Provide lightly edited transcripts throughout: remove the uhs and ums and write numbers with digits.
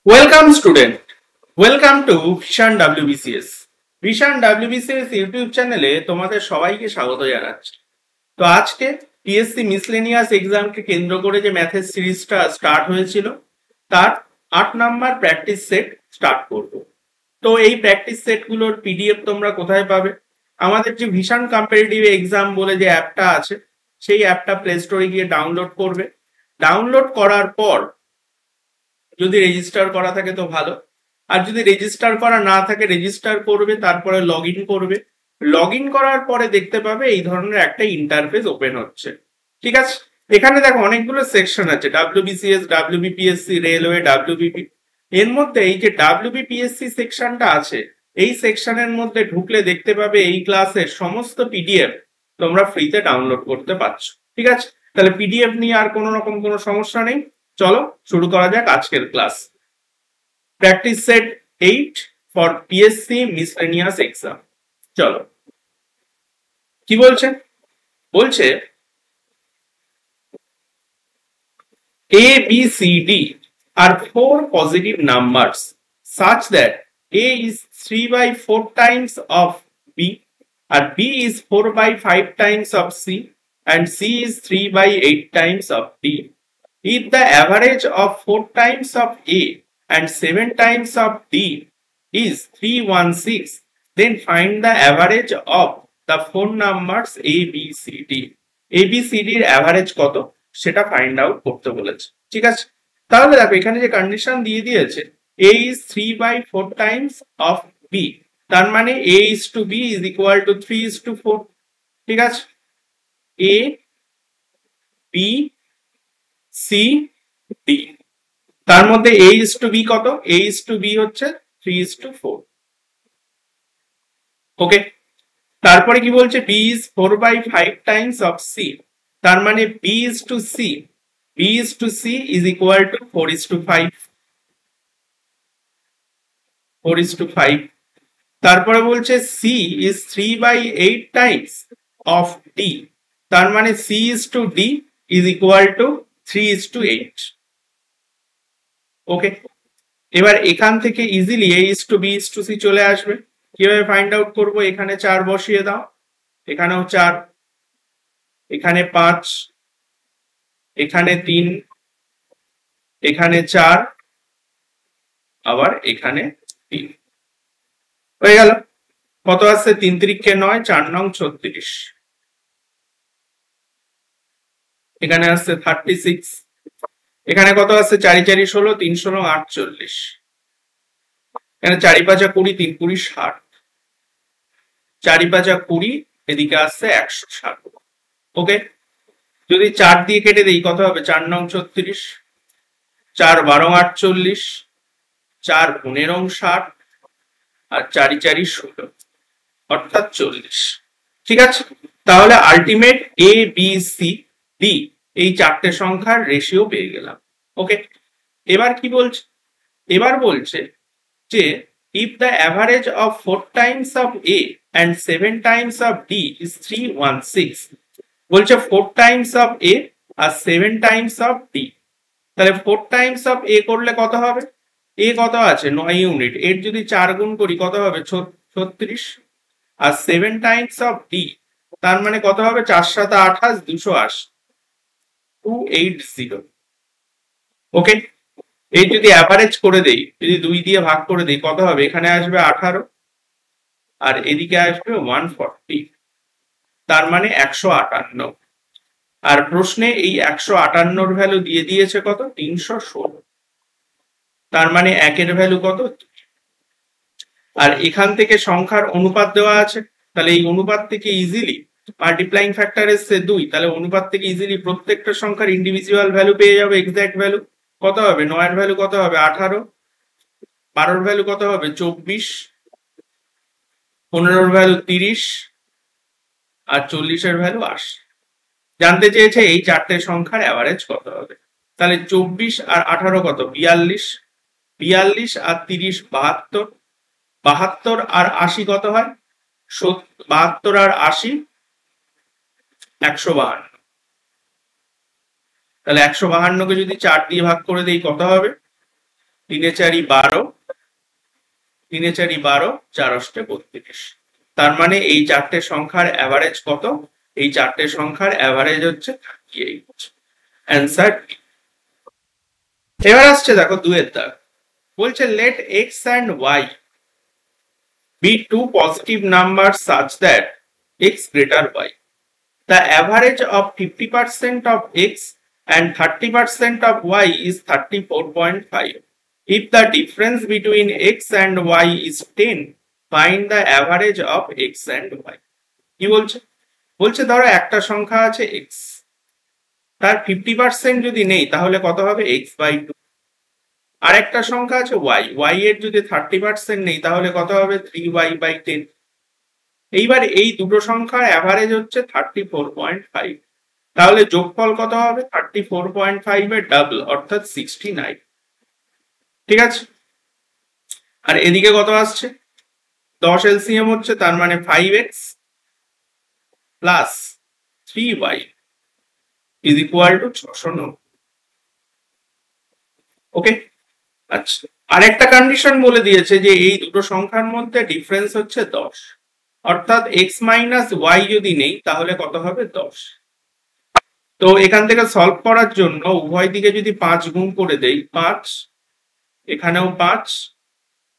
Welcome student, welcome to vision WBCS. Vision WBCS YouTube চ্যানেলে তোমাদের সবাইকে স্বাগত জানাচ্ছি। তো আজকে পিএসসি মিসলেনিয়াস এক্সামকে কেন্দ্র করে যে ম্যাথের সিরিজটা স্টার্ট হয়েছিল তার 8 নাম্বার প্র্যাকটিস সেট স্টার্ট করব। তো এই প্র্যাকটিস সেটগুলোর পিডিএফ তোমরা কোথায় পাবে? আমাদের যে ভিশন কম্পারেটিভ এক্সাম বলে যে অ্যাপটা আছে সেই অ্যাপটা প্লে স্টোরে গিয়ে ডাউনলোড করবে। ডাউনলোড করার পর যদি রেজিস্টার করা থাকে তো ভালো, আর যদি রেজিস্টার করা না থাকে রেজিস্টার করবে, তারপরে লগ ইন করবে। লগ ইন করার পরে দেখতে পাবে এই ধরনের একটা ইন্টারফেস ওপেন হচ্ছে। ঠিক আছে, এখানে দেখো অনেকগুলো সেকশন আছে, ডাব্লিউবিসিএস, ডাব্লিউবিপিএসসি, রেলওয়ে, ডাব্লিউবিপি। এর মধ্যে এই যে ডাব্লিউবিপিএসসি সেকশনটা আছে, এই সেকশনের মধ্যে ঢুকলে দেখতে পাবে এই ক্লাসের সমস্ত পিডিএফ তোমরা ফ্রিতে ডাউনলোড করতে পারছো। ঠিক আছে, তাহলে পিডিএফ নিয়ে আর কোনো রকম কোনো সমস্যা নেই। চলো শুরু করা যাক আজকের class. Practice set 8 for PSC miscellaneous exam. চলো কি বলছে, বলছে A, B, C, D are four positive numbers such that A is 3 by 4 times of B, and B is 4 by 5 times of C, and C is 3 by 8 times of D. If the average of 4 times of A and 7 times of D is 316, then find the average of the four numbers A, B, C, D. A, B, C, D এর average কত সেটা find out করতে বলেছে। ঠিক আছে, তাহলে দেখো এখানে যে কন্ডিশন দিয়ে দিয়েছে A is 3 by 4 times of B, তার মানে A is to B is equal to 3 is to 4। ঠিক আছে, A, B, C, D, তার মধ্যে A is to B কত? A is to B হচ্ছে 3 is to 4। ওকে, তারপরে কি বলছে B is 4 by 5 times of C, তার মানে B is to C, B is to C is equal to 4 is to 5, 4 is to 5। তারপরে বলছে C is 3 by 8 times of D, তার মানে C is to D is equal to 3 is to 8। ওকে, এবার এখান থেকে easily A is to B is to C চলে আসবে। কিভাবে ফাইন্ড আউট করব? এখানে 4 বসিয়ে দাও, এখানেও 4, এখানে 5, এখানে 3, এখানে 4, আবার এখানে 3। হয়ে গেল। কত আসছে? 3 3 9, 4 9 36, এখানে আসছে 36, এখানে কত আসছে? 4 4 16, 3 16 48, এখানে 4 5 20, 3 20 60, 4 5 20, এদিকে আসছে 160। ওকে, যদি 4 দিয়ে কেটে দেই কত হবে? 4 9 36, 4 12 48, 4 15 60, আর 4 4 16, অর্থাৎ 40। ঠিক আছে, তাহলে ultimate A, B, C, D এই চারটে সংখ্যার রেশিও পেয়ে গেলাম। ওকে, এবার কি বলছে? এবার বলছে যে if the average of 4 times of A and 7 times of D is 316, বলছে 4 times of A R 7 times of D, তাহলে 4 times of A করলে কত হবে? A কত আছে? 9 ইউনিট, এর যদি 4 গুণ করি কত হবে? 36, আর 7 টাইমস অফ ডি, তার মানে কত হবে? 4 7 28, 280, 280। ওকে, এই যদি অ্যাভারেজ করে দেই, যদি 2 দিয়ে ভাগ করে দেই কত হবে? এখানে আসবে 18, আর এদিকে আসবে 140, তার মানে 158। আর প্রশ্নে এই 158 ভ্যালু দিয়ে দিয়েছে কত? 316, তার মানে একের ভ্যালু কত? আর এখান থেকে সংখ্যার অনুপাত দেওয়া আছে, তাহলে এই অনুপাত থেকে ইজিলি মাল্টিপ্লাইং ফ্যাক্টর এসছে 2, তাহলে অনুপাত থেকে ইজিলি প্রত্যেকটা সংখ্যার ইন্ডিভিজুয়াল ভ্যালু পেয়ে যাবে, এক্সাক্ট ভ্যালু কত হবে? 9 এর ভ্যালু কত হবে? 18, 12 এর ভ্যালু কত হবে? 24, 15 এর ভ্যালু 30, আর 40 এর ভ্যালু 80। জানতে চেয়েছে এই চারটে সংখ্যার অ্যাভারেজ কত হবে। তাহলে 24 আর 18 কত? 42, 42 আর 30 72, 72 আর 80 কত হয়? 72 আর 80 152, তাহলে 152 কে যদি 4 দিয়ে ভাগ করে দেই কত হবে? তিনে চারি 12, তিনে চারি 12, 4 অষ্টে 32। তার মানে এই চারটে সংখ্যার অ্যাভারেজ কত? এই চারটে সংখ্যার অ্যাভারেজ হচ্ছে 38। অ্যান্সার। এবার আসছে দেখো 2 এর দাগ। বলছে let x and y be two positive numbers such that x greater y. The average of 50% of x and 30% of y is 34.5. If the difference between x and y is 10, find the average of x and y. কি বলছে? বলছে ধরো একটা সংখ্যা আছে x, তার 50% যদি নেই তাহলে কত হবে? x/2। আর একটা সংখ্যা আছে y এর যদি 30% নেই তাহলে কত হবে? 3y/10। এইবার এই দুটো সংখ্যার অ্যাভারেজ হচ্ছে 34.5। তাহলে যোগফল কত হবে? 34.5 এর ডাবল অর্থাৎ 69। ঠিক আছে, আর এদিকে কত আসছে? 10 এলসিএম হচ্ছে, তার মানে 5x plus 3y is equal two 690। ওকে, আচ্ছা, আরেকটা কন্ডিশন বলে দিয়েছে যে এই দুটো সংখ্যার মধ্যে ডিফারেন্স হচ্ছে 10, অর্থাৎ x মাইনাস y যদি নেই তাহলে কত হবে? 10। তো এখান থেকে সলভ করার জন্য উভয় দিকে যদি 5 গুণ করে দেই, 5, এখানেও 5,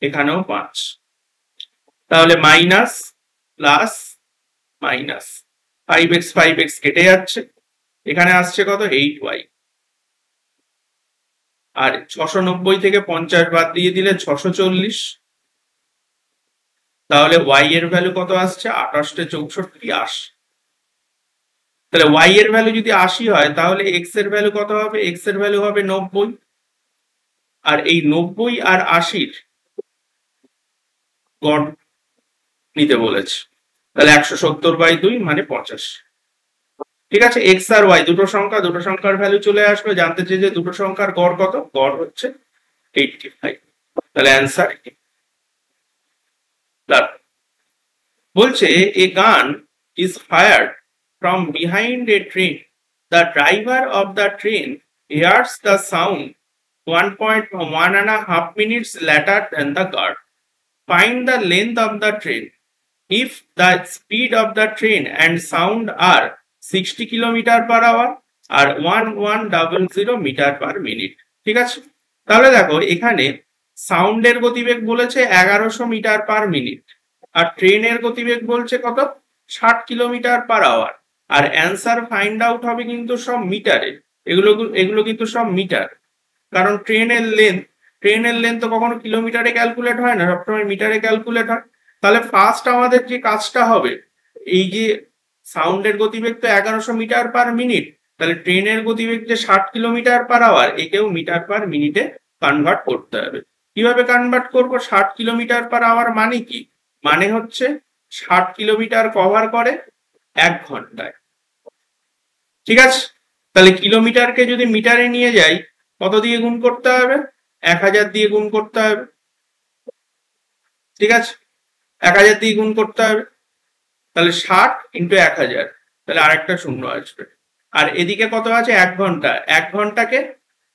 এখানেও 5, তাহলে minus plus minus 5x 5x কেটে যাচ্ছে, এখানে আসছে কত? 8y। আর 690 থেকে 50 বাদ দিয়ে দিলে 640, তাহলে y এর ভ্যালু কত আসছে? 28 64 80। তাহলে y এর ভ্যালু যদি 80 হয় তাহলে x এর ভ্যালু কত হবে? x এর ভ্যালু হবে 90। আর এই 90 আর 80 গড় নিতে বলেছে, তাহলে 170/2 মানে 85। ঠিক আছে, x আর y দুটো সংখ্যার ভ্যালু চলে আসবে। জানতে চাই যে দুটো সংখ্যার গড় কত? গড় হচ্ছে 85। তাহলে অ্যান্সার। বলছে a gun is fired from behind a train. The driver of the train hears the sound 1.5 minutes later than the guard. Find the length of the train. If the speed of the train and sound are 60 km/h আর 1100 metre per minute. ঠিক আছে, তাহলে দেখো এখানে সাউন্ডের গতিবেগ বলেছে 1100 metre per minute, আর ট্রেনের গতিবেগ বলছে কত? 60 km/h। আর অ্যান্সার ফাইন্ড আউট হবে কিন্তু সব মিটারে। এগুলো কিন্তু সব মিটার, কারণ ট্রেনের লেন্থ তো কখনো কিলোমিটারে ক্যালকুলেট হয় না, সবসময় মিটারে ক্যালকুলেট হয়। তাহলে ফার্স্ট আমাদের যে কাজটা হবে, এই যে সাউন্ডের গতিবেগ তো 1100 মিটার পার মিনিট, তাহলে ট্রেনের গতিবেগ যে 60 km/h, একেও মিটার পার মিনিটে কনভার্ট করতে হবে। কিভাবে কনভার্ট করব? 60 km/h মানে কি? মানে হচ্ছে 60 কিলোমিটার কভার করে 1 ঘন্টায়। ঠিক আছে, তাহলে কিলোমিটারকে যদি মিটারে নিয়ে যাই কত দিয়ে গুণ করতে হবে? 1000 দিয়ে গুণ করতে হবে। ঠিক আছে, 1000 দিয়ে গুণ করতে হবে, তাহলে 60 × 1000, তাহলে আরেকটা শূন্য আসবে। আর এদিকে কত আছে? 1 ঘন্টা। 1 ঘন্টাকে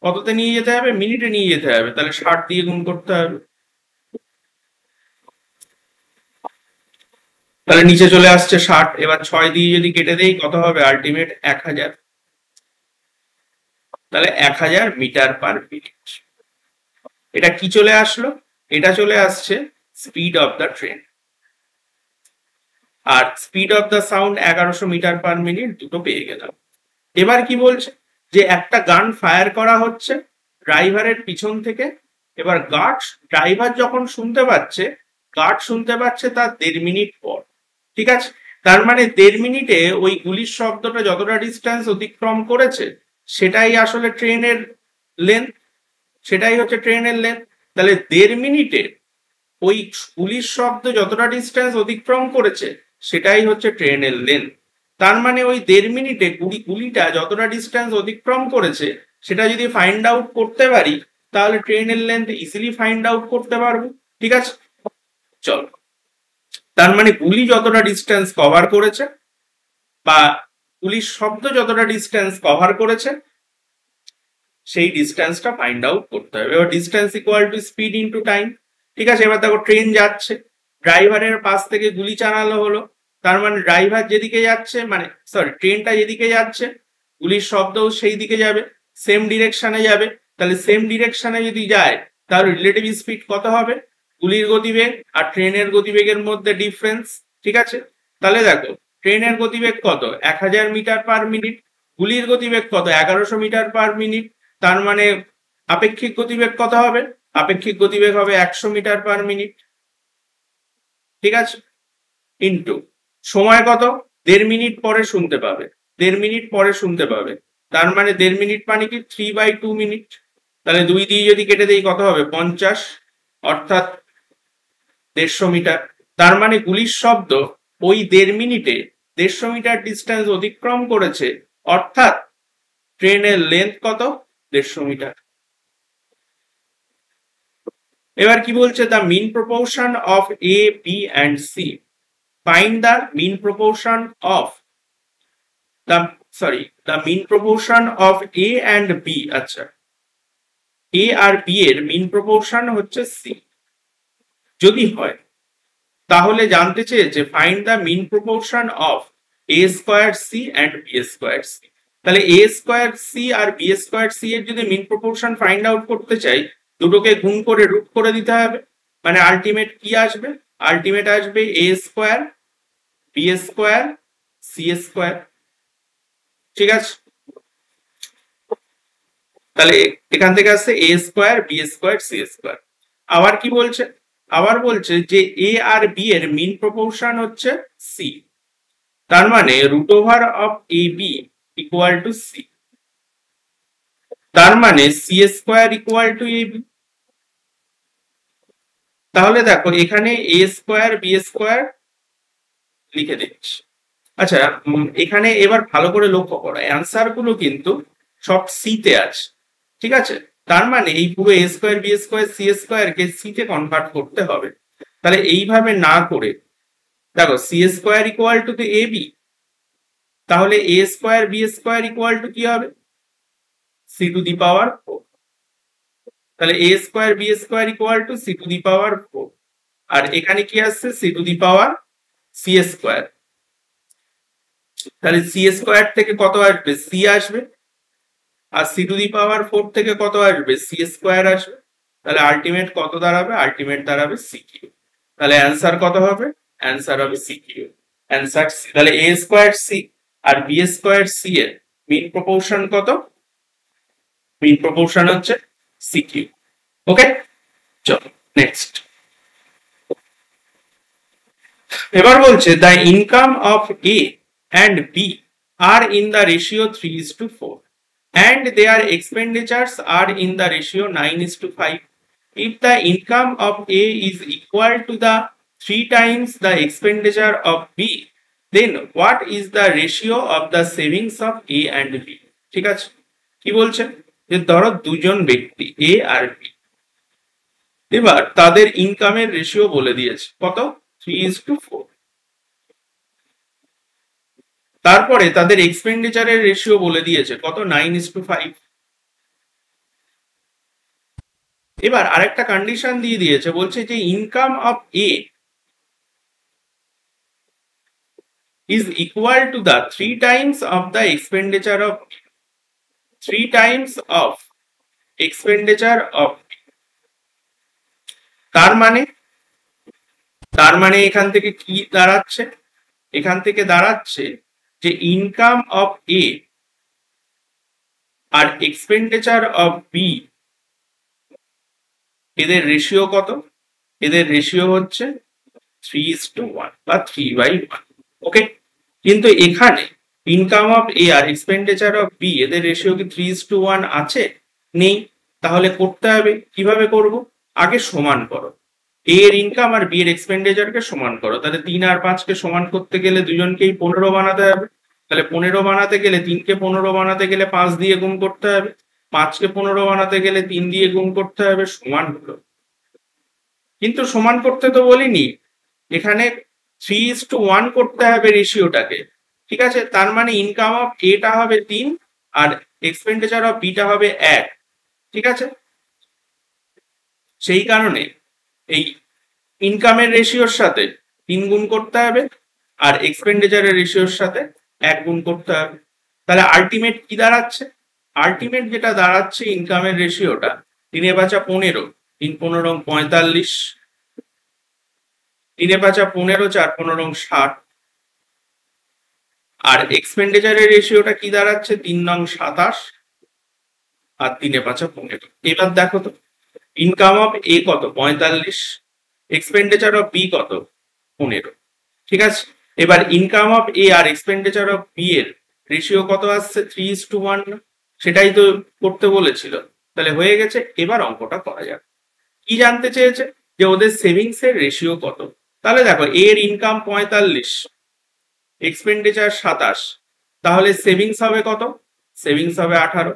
কততে নিয়ে যেতে হবে? মিনিটে নিয়ে যেতে হবে, তাহলে 60 দিয়ে গুণ করতে হবে। তাহলে নিচে চলে আসছে 60। এবার 6 দিয়ে যদি কেটে দেই কত হবে? আলটিমেট 1000। তাহলে 1000 মিটার পার মিনিট। এটা কি চলে আসলো? এটা চলে আসছে স্পিড অফ দ্য ট্রেন। আর speed of the sound 1100 metre per minute, দুটো পেয়ে গেলাম। এবার কি বলছে? যে একটা গান ফায়ার করা হচ্ছে ড্রাইভারের পিছন থেকে। এবার ড্রাইভার যখন শুনতে পাচ্ছে, তার 1.5 মিনিট পর। ঠিক আছে, তার মানে 1.5 মিনিটে ওই গুলির শব্দটা যতটা ডিস্টেন্স অতিক্রম করেছে সেটাই আসলে ট্রেনের লেন্থ, সেটাই হচ্ছে ট্রেনের লেন্থ। তাহলে 1.5 মিনিটে ওই গুলির শব্দ যতটা ডিস্টেন্স অতিক্রম করেছে সেটাই হচ্ছে ট্রেনের লেন্থ। তার মানে ওই 1.5 মিনিটে গুলিটা যতটা ডিস্টেন্স অতিক্রম করেছে সেটা যদি ফাইন্ড আউট করতে পারি তাহলে ট্রেনের লেন্থ ইজিলি ফাইন্ড আউট করতে পারবো। ঠিক আছে, চলো, তার মানে গুলি যতটা ডিস্টেন্স কভার করেছে বা গুলির শব্দ যতটা ডিস্টেন্স কভার করেছে সেই ডিস্টেন্সটা ফাইন্ড আউট করতে হবে। এবার distance equal to speed into time. ঠিক আছে, এবার দেখো ট্রেন যাচ্ছে, ড্রাইভারের পাশ থেকে গুলি চালানো হলো, তার মানে ড্রাইভার যেদিকে যাচ্ছে, মানে সরি ট্রেনটা যেদিকে যাচ্ছে গুলির শব্দও সেই দিকে যাবে, সেম ডিরেকশনে যাবে। তাহলে সেম ডিরেকশনে যদি যায় তাহলে রিলেটিভ স্পিড কত হবে? গুলির গতিবেগ আর ট্রেনের গতিবেগের মধ্যে ডিফারেন্স। ঠিক আছে, তাহলে দেখো ট্রেনের গতিবেগ কত? 1000 মিটার পার মিনিট, গুলির গতিবেগ কত? 1100 মিটার পার মিনিট। তার মানে আপেক্ষিক গতিবেগ কত হবে? আপেক্ষিক গতিবেগ হবে 100 মিটার পার মিনিট। ঠিক আছে, ইন্টু সময় কত? 1.5 মিনিট পরে শুনতে পাবে, 1.5 মিনিট পরে শুনতে পাবে। তার মানে 1.5 মিনিট মানে কি 3/2 মিনিট। তাহলে 2 দিয়ে যদি কেটে দেই কত হবে? 50, অর্থাৎ 150 মিটার। তার মানে গুলির শব্দ ওই 1.5 মিনিটে 150 মিটার ডিস্টেন্স অতিক্রম করেছে, অর্থাৎ ট্রেনের লেন্থ কত? 150 মিটার। এবার কি বলছে? The mean proportion of A, B and C. Find the mean proportion of the mean proportion of A and B. আচ্ছা, এ আর বি এর মিন প্রপোর্শন হচ্ছে সি যদি হয়, তাহলে জানতে চেয়েছে find the mean proportion of A square C and B square C. তাহলে A square C আর বি স্কোয়ার সি এর যদি মিন প্রপোর্শন ফাইন্ড আউট করতে চাই, দুটোকে গুণ করে রুট করে দিতে হবে। মানে আলটিমেট কি আসবে? আলটিমেট আসবে A square B square C square. ঠিক আছে, তাহলে এখান থেকে আসছে A square B square C square. আবার কি বলছে? আবার বলছে যে এ আর বি এর মিন প্রপোর্শন হচ্ছে সি, তার মানে root over of A B equal to C. তার মানে C square equal to A B. তাহলে দেখো এখানে এ স্কোয়ার বি স্কোয়ার লিখে দিচ্ছি। আচ্ছা, এখানে এবার ভালো করে লক্ষ্য করো, অ্যান্সার গুলো কিন্তু সব সি তে আছে। ঠিক আছে, তার মানে এই পুরো A square B square C square কে সি তে কনভার্ট করতে হবে। তাহলে এইভাবে না করে দেখো C square equal to A B, তাহলে A square B square equal to কি হবে? C to the power 4। তাহলে A square B square equal to C to the power 4। আর এখানে কি আসছে? C to the power C square. তাহলে C square থেকে কত আসবে? সি আসবে। আর সি টু দি পাওয়ার 4 থেকে কত আসবে? সি স্কোয়ার আসবে। তাহলে আলটিমেট কত দাঁড়াবে? আলটিমেট দাঁড়াবে সি কিউ। তাহলে অ্যান্সার কত হবে? অ্যান্সার হবে সি কিউ। Answer C. তাহলে এ স্কোয়ার সি আর বি স্কোয়ার সি এর মিন প্রপোর্শন কত? মিন প্রপোর্শন হচ্ছে সি কিউ। ওকে, চলো নেক্সট। এবার বলছে the income of A and B are in the ratio 3:4 and their expenditures are in the ratio 9:5. If the income of A is equal to the 3 times the expenditure of B, then what is the ratio of the savings of A and B? ঠিক আছে, কি বলছে? যে ধরো দুজন ব্যক্তি এ আর B, এবার তাদের ইনকামের রেশিও বলে দিয়েছে কত? 3:4। তারপরে তাদের এক্সপেন্ডিচারের রেশিও বলে দিয়েছে কত? 9:5। এবার আরেকটা কন্ডিশন দিয়ে দিয়েছে, বলছে যে income of A is equal to the 3 times of the expenditure of 3 times of expenditure of। তার মানে এখান থেকে কি দাঁড়াচ্ছে? এখান থেকে দাঁড়াচ্ছে যে ইনকাম অফ এ আর এক্সপেন্ডিচার অফ বি এদের রেশিও কত? এদের রেশিও হচ্ছে 3:1 বা 3/1। ওকে, কিন্তু এখানে ইনকাম অফ এ আর এক্সপেন্ডিচার অফ বি এদের রেশিও কি 3:1 আছে? নেই। তাহলে করতে হবে কিভাবে করব? আগে সমান করো, এ এর ইনকাম আর বি এর এক্সপেন্ডিচারকে সমান করো। তাহলে 3 আর 5 কে সমান করতে গেলে দুজনকেই 15 বানাতে হবে। তাহলে 15 বানাতে গেলে 3 কে 15 বানাতে গেলে 5 দিয়ে গুণ করতে হবে, 5 কে 15 বানাতে গেলে 3 দিয়ে গুণ করতে হবে, সমান হলো। কিন্তু সমান করতে তো বলিনি, এখানে 3:1 করতে হবে রেশিওটাকে। ঠিক আছে, তার মানে ইনকাম অফ এটা হবে 3 আর এক্সপেন্ডিচার অফ বিটা হবে 1। ঠিক আছে, সেই কারণে এই ইনকামের রেশিওর সাথে 3 গুণ করতে হবে আর এক্সপেন্ডিচারের রেশিওর সাথে 1 গুণ করতে হবে। তাহলে আলটিমেট কি দাঁড়াচ্ছে? আলটিমেট যেটা দাঁড়াচ্ছে ইনকামের রেশিওটা 3 5 15, 3 15 45, 3 5 15, 4 15 60, আর এক্সপেন্ডিচারের রেশিওটা কি দাঁড়াচ্ছে 3 9 27 আর 3 5 15। এবার দেখো তো ইনকাম অফ এ কত 45, এক্সপেন্ডিচার অফ বি কত 15। ঠিক আছে, এবার ইনকাম অফ এ আর এক্সপেন্ডিচার অফ বি এর রেশিও কত আসছে 3:1, সেটাই তো করতে বলেছিল। তাহলে হয়ে গেছে, এবার অঙ্কটা করা যাক। কি জানতে চেয়েছে? যে ওদের সেভিংস এর রেশিও কত। তাহলে দেখো এর ইনকাম 45, এক্সপেন্ডিচার 27, তাহলে সেভিংস হবে কত? সেভিংস হবে 18।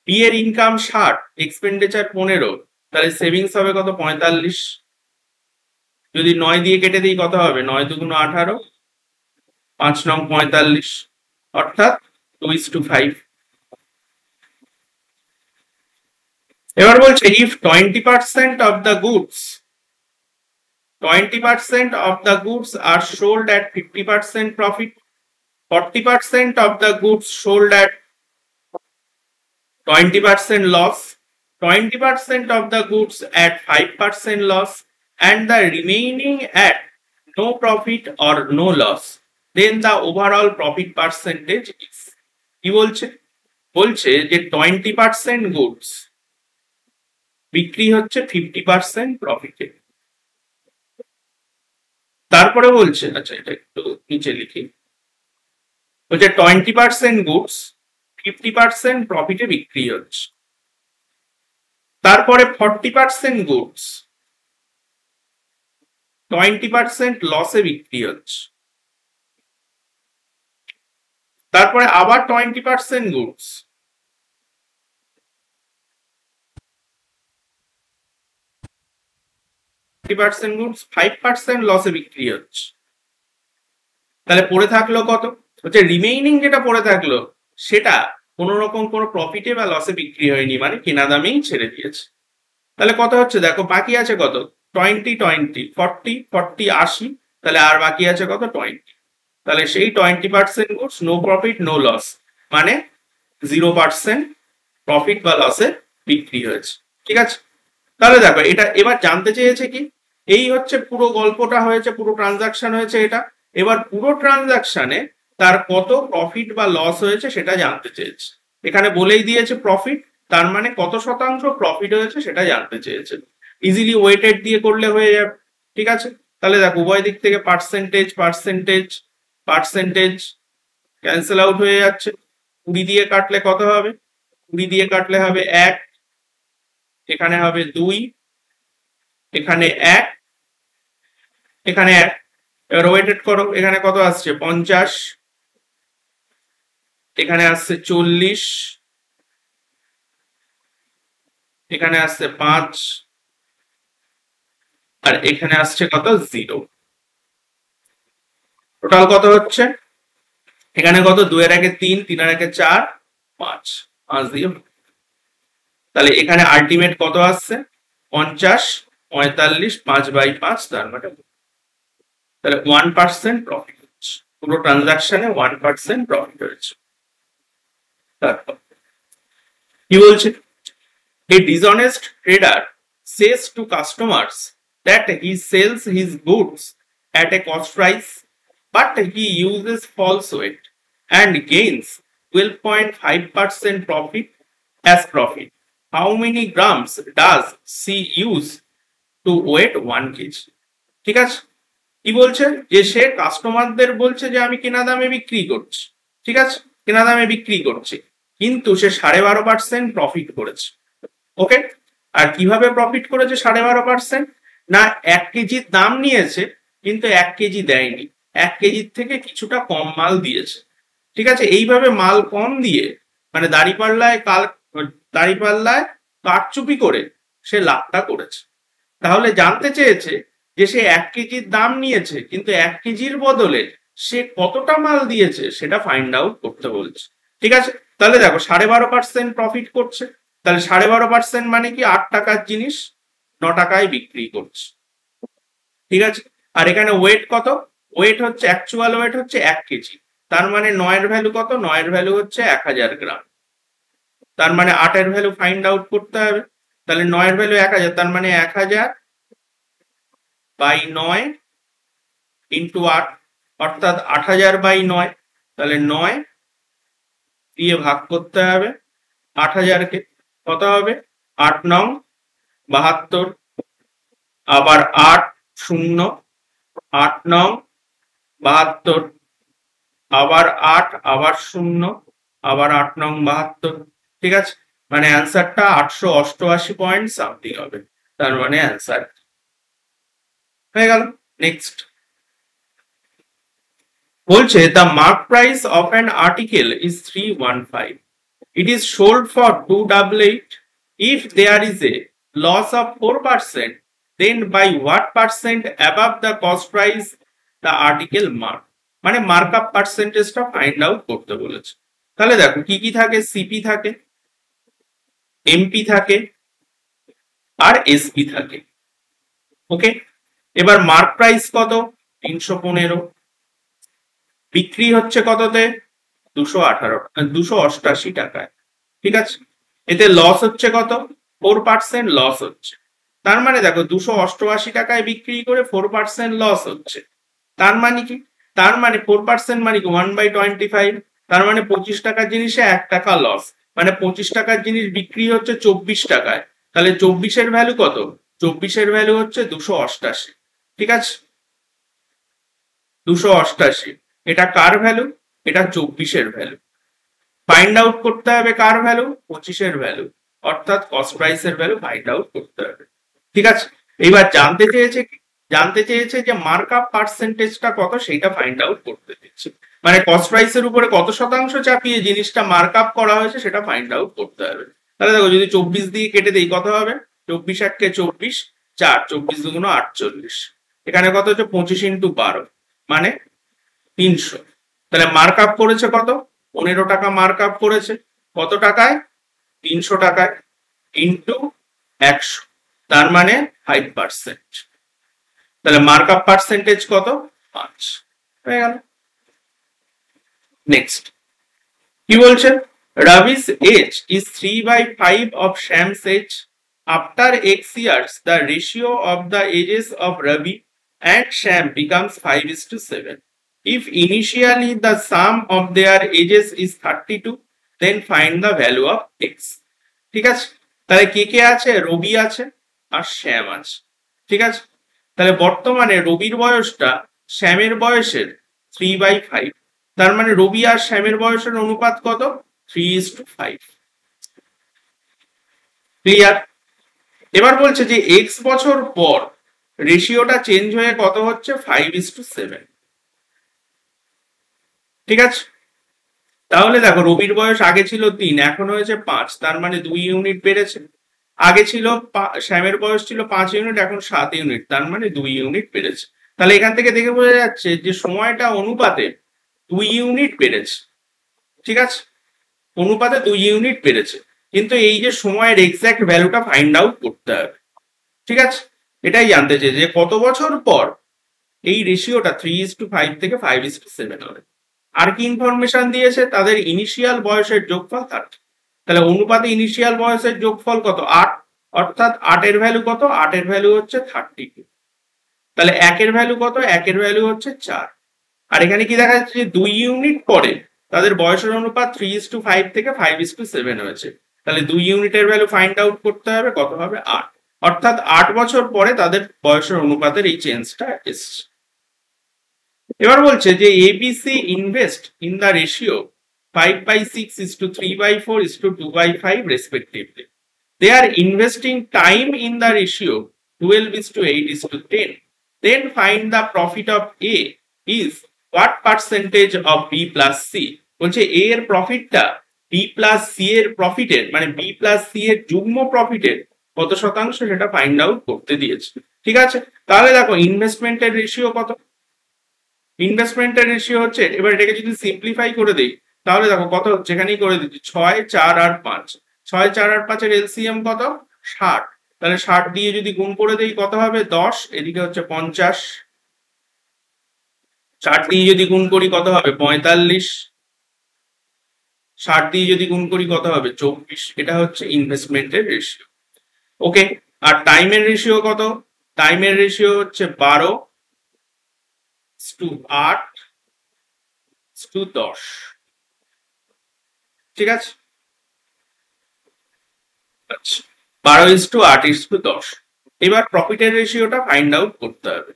বি এর ইনকাম 60, এক্সপেন্ডিচার 15, তাহলে সেভিংস হবে কত 45। যদি 9 দিয়ে কেটে দিই কত হবে? 9 2 18, 5 9 45, অর্থাৎ 2:5। এবার বলছে if 20% of the goods 20% of the goods are sold at 50% profit, 40% of the goods sold at 20% loss, 20% of the goods at 5% loss, and the remaining at no profit or no loss, then the overall profit percentage is। কি বলছে? বলছে যে 20% goods বিক্রি হচ্ছে 50% প্রফিটে। তারপরে বলছে, আচ্ছা এটা একটু নিচে লিখি, বলছে 20% গুডস 50% প্রফিটে বিক্রি হচ্ছে। তারপরে 40% গুডস 20% লসে বিক্রি হচ্ছে। তারপরে আবার 20% গুডস 5% লসে বিক্রি হচ্ছে। তাহলে পড়ে থাকলো কত? হচ্ছে রিমেইনিং যেটা পড়ে থাকলো সেটা কোন রকম কোনো প্রফিটে বা লসে বিক্রি হয়নি, মানে কেনা দামেই ছেড়ে দিয়েছে। তাহলে কত হচ্ছে দেখো, বাকি আছে কত 20 20 40 40 80, তাহলে আর বাকি আছে কত 20। তাহলে সেই 20% goods no profit no loss, মানে 0% প্রফিট বা লসে বিক্রি হয়েছে। ঠিক আছে, তাহলে দেখো এটা এবার জানতে চেয়েছে কি, এই হচ্ছে পুরো গল্পটা হয়েছে, পুরো ট্রানজাকশন হয়েছে এটা। এবার পুরো ট্রানজাকশনে তার কত প্রফিট বা লস হয়েছে সেটা জানতে চেয়েছে। এখানে বলেই দিয়েছে প্রফিট, তার মানে কত শতাংশ প্রফিট হয়েছে সেটা জানতে চেয়েছে। ইজিলি ওয়েটেড দিয়ে করলে হয়ে যাবে। ঠিক আছে, তাহলে দেখো উভয় দিক থেকে percentage percentage percentage cancel out হয়ে যাচ্ছে। 20 দিয়ে কাটলে কত হবে? 20 দিয়ে কাটলে হবে 1, এখানে হবে 2, এখানে 1, এখানে 1। এবার ওয়েটেড করো, এখানে কত আসছে 50, এখানে আসছে 40, এখানে আসছে 5, আর এখানে আসছে কত 0। টোটাল কত হচ্ছে? এখানে কত 2 এর আগে 3, 3 এর আগে 4, 5, 5 দিয়ে। তাহলে এখানে আলটিমেট কত আসছে 50, 45, 5/5, তার মানে তাহলে 1% প্রফিট হচ্ছে পুরো ট্রানজাকশনে, 1% প্রফিট হয়েছে। তারপর কি বলছে? A dishonest trader says to customers that he sells his goods at a cost price, but he uses false weight and gains 12.5% profit as profit. How many grams does she use to weight 1 kg? ঠিক আছে, কি বলছে? যে সে কাস্টমারদের বলছে যে আমি কেনা দামে বিক্রি করছি। ঠিক আছে, কেনা দামে বিক্রি করছি, কিন্তু সে 12.5% প্রফিট করেছে। ওকে, আর কিভাবে প্রফিট করেছে 12.5%? না, 1 কেজির দাম নিয়েছে কিন্তু 1 কেজি দেয়নি, 1 কেজির থেকে কিছুটা কম মাল দিয়েছে। ঠিক আছে, এইভাবে মাল কম দিয়ে মানে দাঁড়িপাল্লায় কারচুপি করে সে লাভটা করেছে। তাহলে জানতে চেয়েছে যে সে 1 কেজির দাম নিয়েছে কিন্তু 1 কেজির বদলে সে কতটা মাল দিয়েছে সেটা ফাইন্ড আউট করতে বলছে। ঠিক আছে, তাহলে দেখো 12.5% প্রফিট করছে, তাহলে 12.5% মানে কি 8 টাকার জিনিস 9 টাকায় বিক্রি করছে, ঠিক আছে। আর এখানে ওয়েট কত, ওয়েট হচ্ছে অ্যাকচুয়াল ওয়েট হচ্ছে 1 কেজি, তার মানে 9 এর ভ্যালু কত, 9 এর ভ্যালু হচ্ছে 1000 গ্রাম, তার মানে 8 এর ভ্যালু ফাইন্ড আউট করতে হবে। তাহলে 9 এর ভ্যালু 1000, তার মানে 1000 বাই 9 ইন্টু 8, অর্থাৎ 8000 বাই 9, তাহলে 9 দিয়ে ভাগ করতে হবে 8000 কে, কত হবে 8 নং 72, আবার 8 শূন্য 8 নং 72, আবার 8 আবার শূন্য আবার 8 নং 72, ঠিক আছে। মানে অ্যান্সারটা 888 পয়েন্ট সামথিং হবে, তার মানে অ্যান্সার হয়ে গেল। নেক্সট বলছে the mark price of an article is 315, it is sold for 288, if there is a loss of 4%, then by what percent above the cost price the article mark, মানে markup পার্সেন্টেজটা find out করতে বলেছে। তাহলে দেখো কি কি থাকে, CP থাকে, এমপি থাকে, আর এসপি থাকে, ওকে। এবার মার্ক প্রাইস কত 315, বিক্রি হচ্ছে কততে 288 টাকায়, ঠিক আছে। এতে লস হচ্ছে কত 4% লস হচ্ছে, তার মানে দেখো 288 টাকায় বিক্রি করে 4% লস হচ্ছে, তার মানে কি, তার মানে 4% মানে কি 1/25, তার মানে 25 টাকার জিনিসে 1 টাকা লস, মানে 25 টাকার জিনিস বিক্রি হচ্ছে 24 টাকায়, তাহলে 24 এর ভ্যালু কত, 24 এর ভ্যালু হচ্ছে 288, ঠিক আছে। 288, এটা কার ভ্যালু, এটা 24 এর ভ্যালু, ফাইন্ড আউট করতে হবে কার ভ্যালু, 25 এর ভ্যালু, অর্থাৎ কস্ট প্রাইস এর ভ্যালু ফাইন্ড আউট করতে হবে, ঠিক আছে। এবার জানতে চেয়েছে যে মার্কআপ পার্সেন্টেজটা কত সেটা ফাইন্ড আউট করতে দিচ্ছে, মানে কস্ট প্রাইসের উপরে কত শতাংশ চাপিয়ে জিনিসটা মার্কআপ করা হয়েছে সেটা ফাইন্ড আউট করতে হবে। তাহলে দেখো যদি 24 দিয়ে কেটে দেই কত হবে, 24 8 কে 24, 4 24 দুগুণ 48, এখানে কত হচ্ছে 25 ইন্টু 12 মানে 300, তাহলে মার্কআপ করেছে কত 15 টাকা মার্কআপ করেছে, কত টাকায় 300 টাকায় ইন্টু 100, তার মানে 5%, তাহলে মার্কআপ পার্সেন্টেজ কত 5 হয়ে গেল। নেক্সট কি বলছেন, Ravi's age is 3/5 of Sham's age. After X years, the ratio of the ages of Ravi and Sham becomes 5:7. If initially the sum of their ages is 32, then find the value of X. ঠিক আছে, তাহলে কে কে আছে, রবি আছে আর শ্যাম আছে, ঠিক আছে। তাহলে বর্তমানে রবির বয়সটা শ্যামের বয়সের 3/5, তার মানে রবি আর শ্যামের বয়সের অনুপাত কত 3:5, ক্লিয়ার। এবার বলছে যে এক্স বছর পর রেশিওটা চেঞ্জ হয়ে কত হচ্ছে 5:7, ঠিক আছে। তাহলে দেখো রবির বয়স আগে ছিল 3, এখন হয়েছে 5, তার মানে 2 ইউনিট বেড়েছে। আগে ছিল শ্যামের বয়স ছিল 5 ইউনিট, এখন 7 ইউনিট, তার মানে 2 ইউনিট বেড়েছে। তাহলে এখান থেকে দেখে বোঝা যাচ্ছে যে সময়টা অনুপাতে 2 ইউনিট বেড়েছে, ঠিক আছে, অনুপাতে 2 ইউনিট বেড়েছে, কিন্তু এই যে সময়ের এক্সাক্ট ভ্যালুটা ফাইন্ড আউট করতে হবে, ঠিক আছে। এটাই জানতে চেয়ে যে কত বছর পর এই রেশিওটা 3:5 থেকে 5:7 হবে। আর কি ইনফরমেশন দিয়েছে, তাদের ইনিশিয়াল বয়সের যোগফল 30, তাহলে অনুপাতে ইনিশিয়াল বয়সের যোগফল কত 8, অর্থাৎ 8 এর ভ্যালু কত, 8 এর ভ্যালু হচ্ছে 32, তাহলে 1 এর ভ্যালু কত, 1 এর ভ্যালু হচ্ছে 4। আর এখানে কি দেখা যাচ্ছে যে 2 ইউনিট পরে তাদের বয়সের অনুপাত 3:5 থেকে 5:7 হয়েছে, তাহলে 2 ইউনিটের ভ্যালু ফাইন্ড আউট করতে হবে, কত হবে 8, অর্থাৎ 8 বছর পরে তাদের বয়সের অনুপাতের এই চেঞ্জটা এসছে। এবার বলছে যে ABC invest in the ratio 5/6 3/4 2/5 respectively. They are investing time in the ratio 12:8 then find the profit of A is what percentage of B plus C. বলছে A এর প্রফিটটা B plus C এর প্রফিটের মানে B plus C এর যুগ্ম প্রফিটের কত শতাংশ সেটা ফাইন্ড আউট করতে দিয়েছে, ঠিক আছে। তাহলে দেখো ইনভেস্টমেন্টের রেশিও কত, ইনভেস্টমেন্টের রেশিও হচ্ছে, এবার এটাকে যদি সিম্পলিফাই করে দেই তাহলে দেখো কত হচ্ছে, এখানেই করে দিচ্ছি, 6, 4 আর 5। 6, 4 আর 5 এর এলসিএম কত? 60। তাহলে 60 দিয়ে যদি গুণ করে দেই কত হবে? 10। এদিকে হচ্ছে 50। 60 দিয়ে যদি গুণ করি কত হবে? 45। 60 দিয়ে যদি গুণ করি কত হবে? 24। এটা হচ্ছে ইনভেস্টমেন্টের রেশিও। ওকে, আর টাইমের রেশিও কত? টাইমের রেশিও হচ্ছে 12:8:10। ঠিক আছে, আচ্ছা, 12:8:10। এবার প্রফিটের রেশিওটা ফাইন্ড আউট করতে হবে।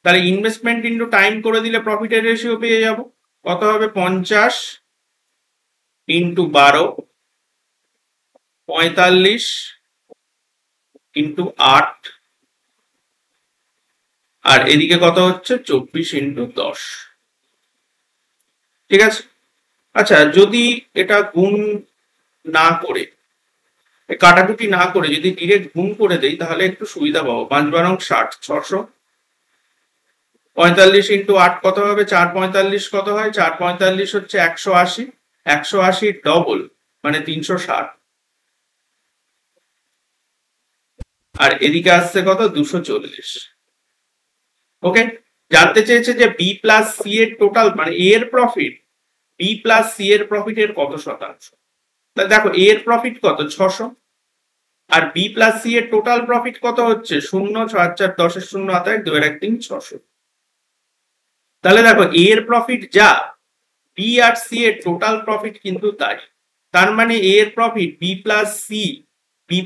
তাহলে ইনভেস্টমেন্ট ইন্টু টাইম করে দিলে প্রফিটের রেশিও পেয়ে যাব। কত হবে? 50 ইন্টু 12, 45 ইন্টু 8, আর এদিকে কত হচ্ছে? 24 ইন্টু 10। ঠিক আছে, আচ্ছা, যদি এটা গুণ না করে, কাটাকুটি না করে যদি ডিরেক্ট গুণ করে দেই তাহলে একটু সুবিধা পাবো। 5 × 60, 600। 45 ইন্টু 8 কত হবে? 445 কত হয়? 445 হচ্ছে 180। 180 ডবল মানে 360, আর এদিকে আসছে কত? 240। ওকে, জানতে চেয়েছে যে বি প্লাস সি এর টোটাল মানে এ এর প্রফিট, বি প্লাস সি এর প্রফিটের কত শতাংশ। তাহলে দেখো এ এর প্রফিট কত? 600, আর বি প্লাস সি এর টোটাল প্রফিট কত হচ্ছে? 0, 6 4 10 এর 0 আদায় 2 এর 1 3, 600। তাহলে দেখো এ এর প্রফিট যা, বি আর সি এর টোটাল প্রফিট কিন্তু তাই। তার মানে এ এর প্রফিট বি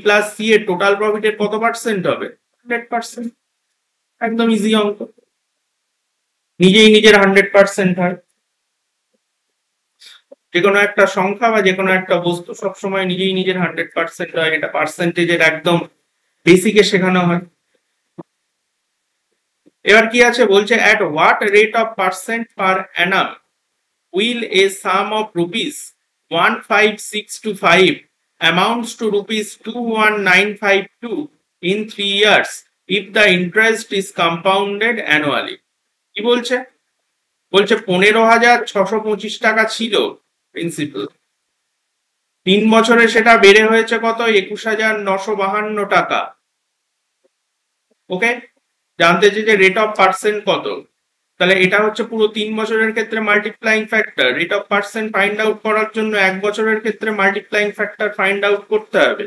প্লাস সি এর টোটাল প্রফিটের কত পার্সেন্ট হবে? 100%। একদম ইজি অঙ্ক, নিজেই নিজের 100% হয়। যে কোনো একটা সংখ্যা বা যে কোনো একটা বস্তু সবসময় নিজেই নিজের 100% হয়, এটা পার্সেন্টেজের একদম বেসিকে শেখানো হয়। এবার কি আছে বলছে, at what rate of percent per annum will a sum of rupees 15625 amounts to rupees 21952 in 3 years if the interest is compounded annually? কি বলছে? বলছে 15,625 টাকা ছিল প্রিন্সিপাল, 3 বছরে সেটা বেড়ে হয়েছে কত? 21,952 টাকা। ওকে, জানতে চাই যে রেট অফ পার্সেন্ট কত। তাহলে এটা হচ্ছে পুরো 3 বছরের ক্ষেত্রে multiplying factor. Rate of percent find out করার জন্য 1 বছরের ক্ষেত্রে মাল্টিপ্লাইং ফ্যাক্টর ফাইন্ড আউট করতে হবে,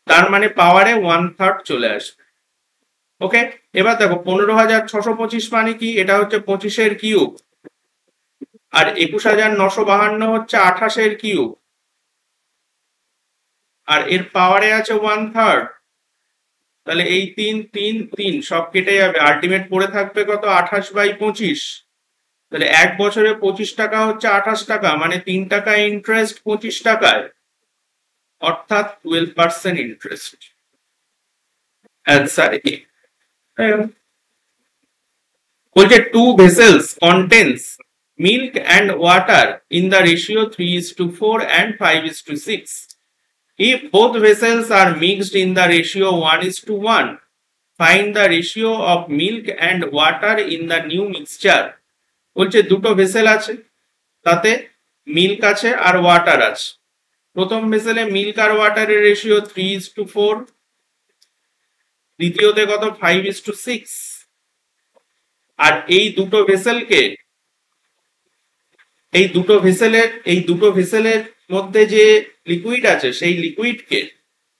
তার মানে পাওয়ারে 1/3 চলে আসবে। ওকে, এবার দেখো 15,625 মানে কি? এটা হচ্ছে 25 এর কিউব, আর 21,952 হচ্ছে 28 এর কিউব, আর এর পাওয়ারে আছে 1/3। তাহলে এই 3 3 3 সব কেটে যাবে, আলটিমেট পড়ে থাকবে কত? 28/25। তাহলে 1 বছরে 25 টাকা হচ্ছে 28 টাকা, মানে 3 টাকা ইন্টারেস্ট 25 টাকায়, অর্থাৎ 12% ইন্টারেস্ট। অ্যান্সার এ। বলছে 2 vessels contains milk and water in the ratio 3:4 and 5:6. If both vessels are mixed in the ratio 1:1, find the ratio of milk and water in the new mixture. বলছে দুটো vessel আছে, তাতে milk আছে আর water আছে। প্রথম ভেসেলে milk আর ওয়াটারের ratio 3:4, দ্বিতীয়তে কত? 5:6। আর এই দুটো ভেসেলের মধ্যে যে লিকুইড আছে সেই লিকুইডকে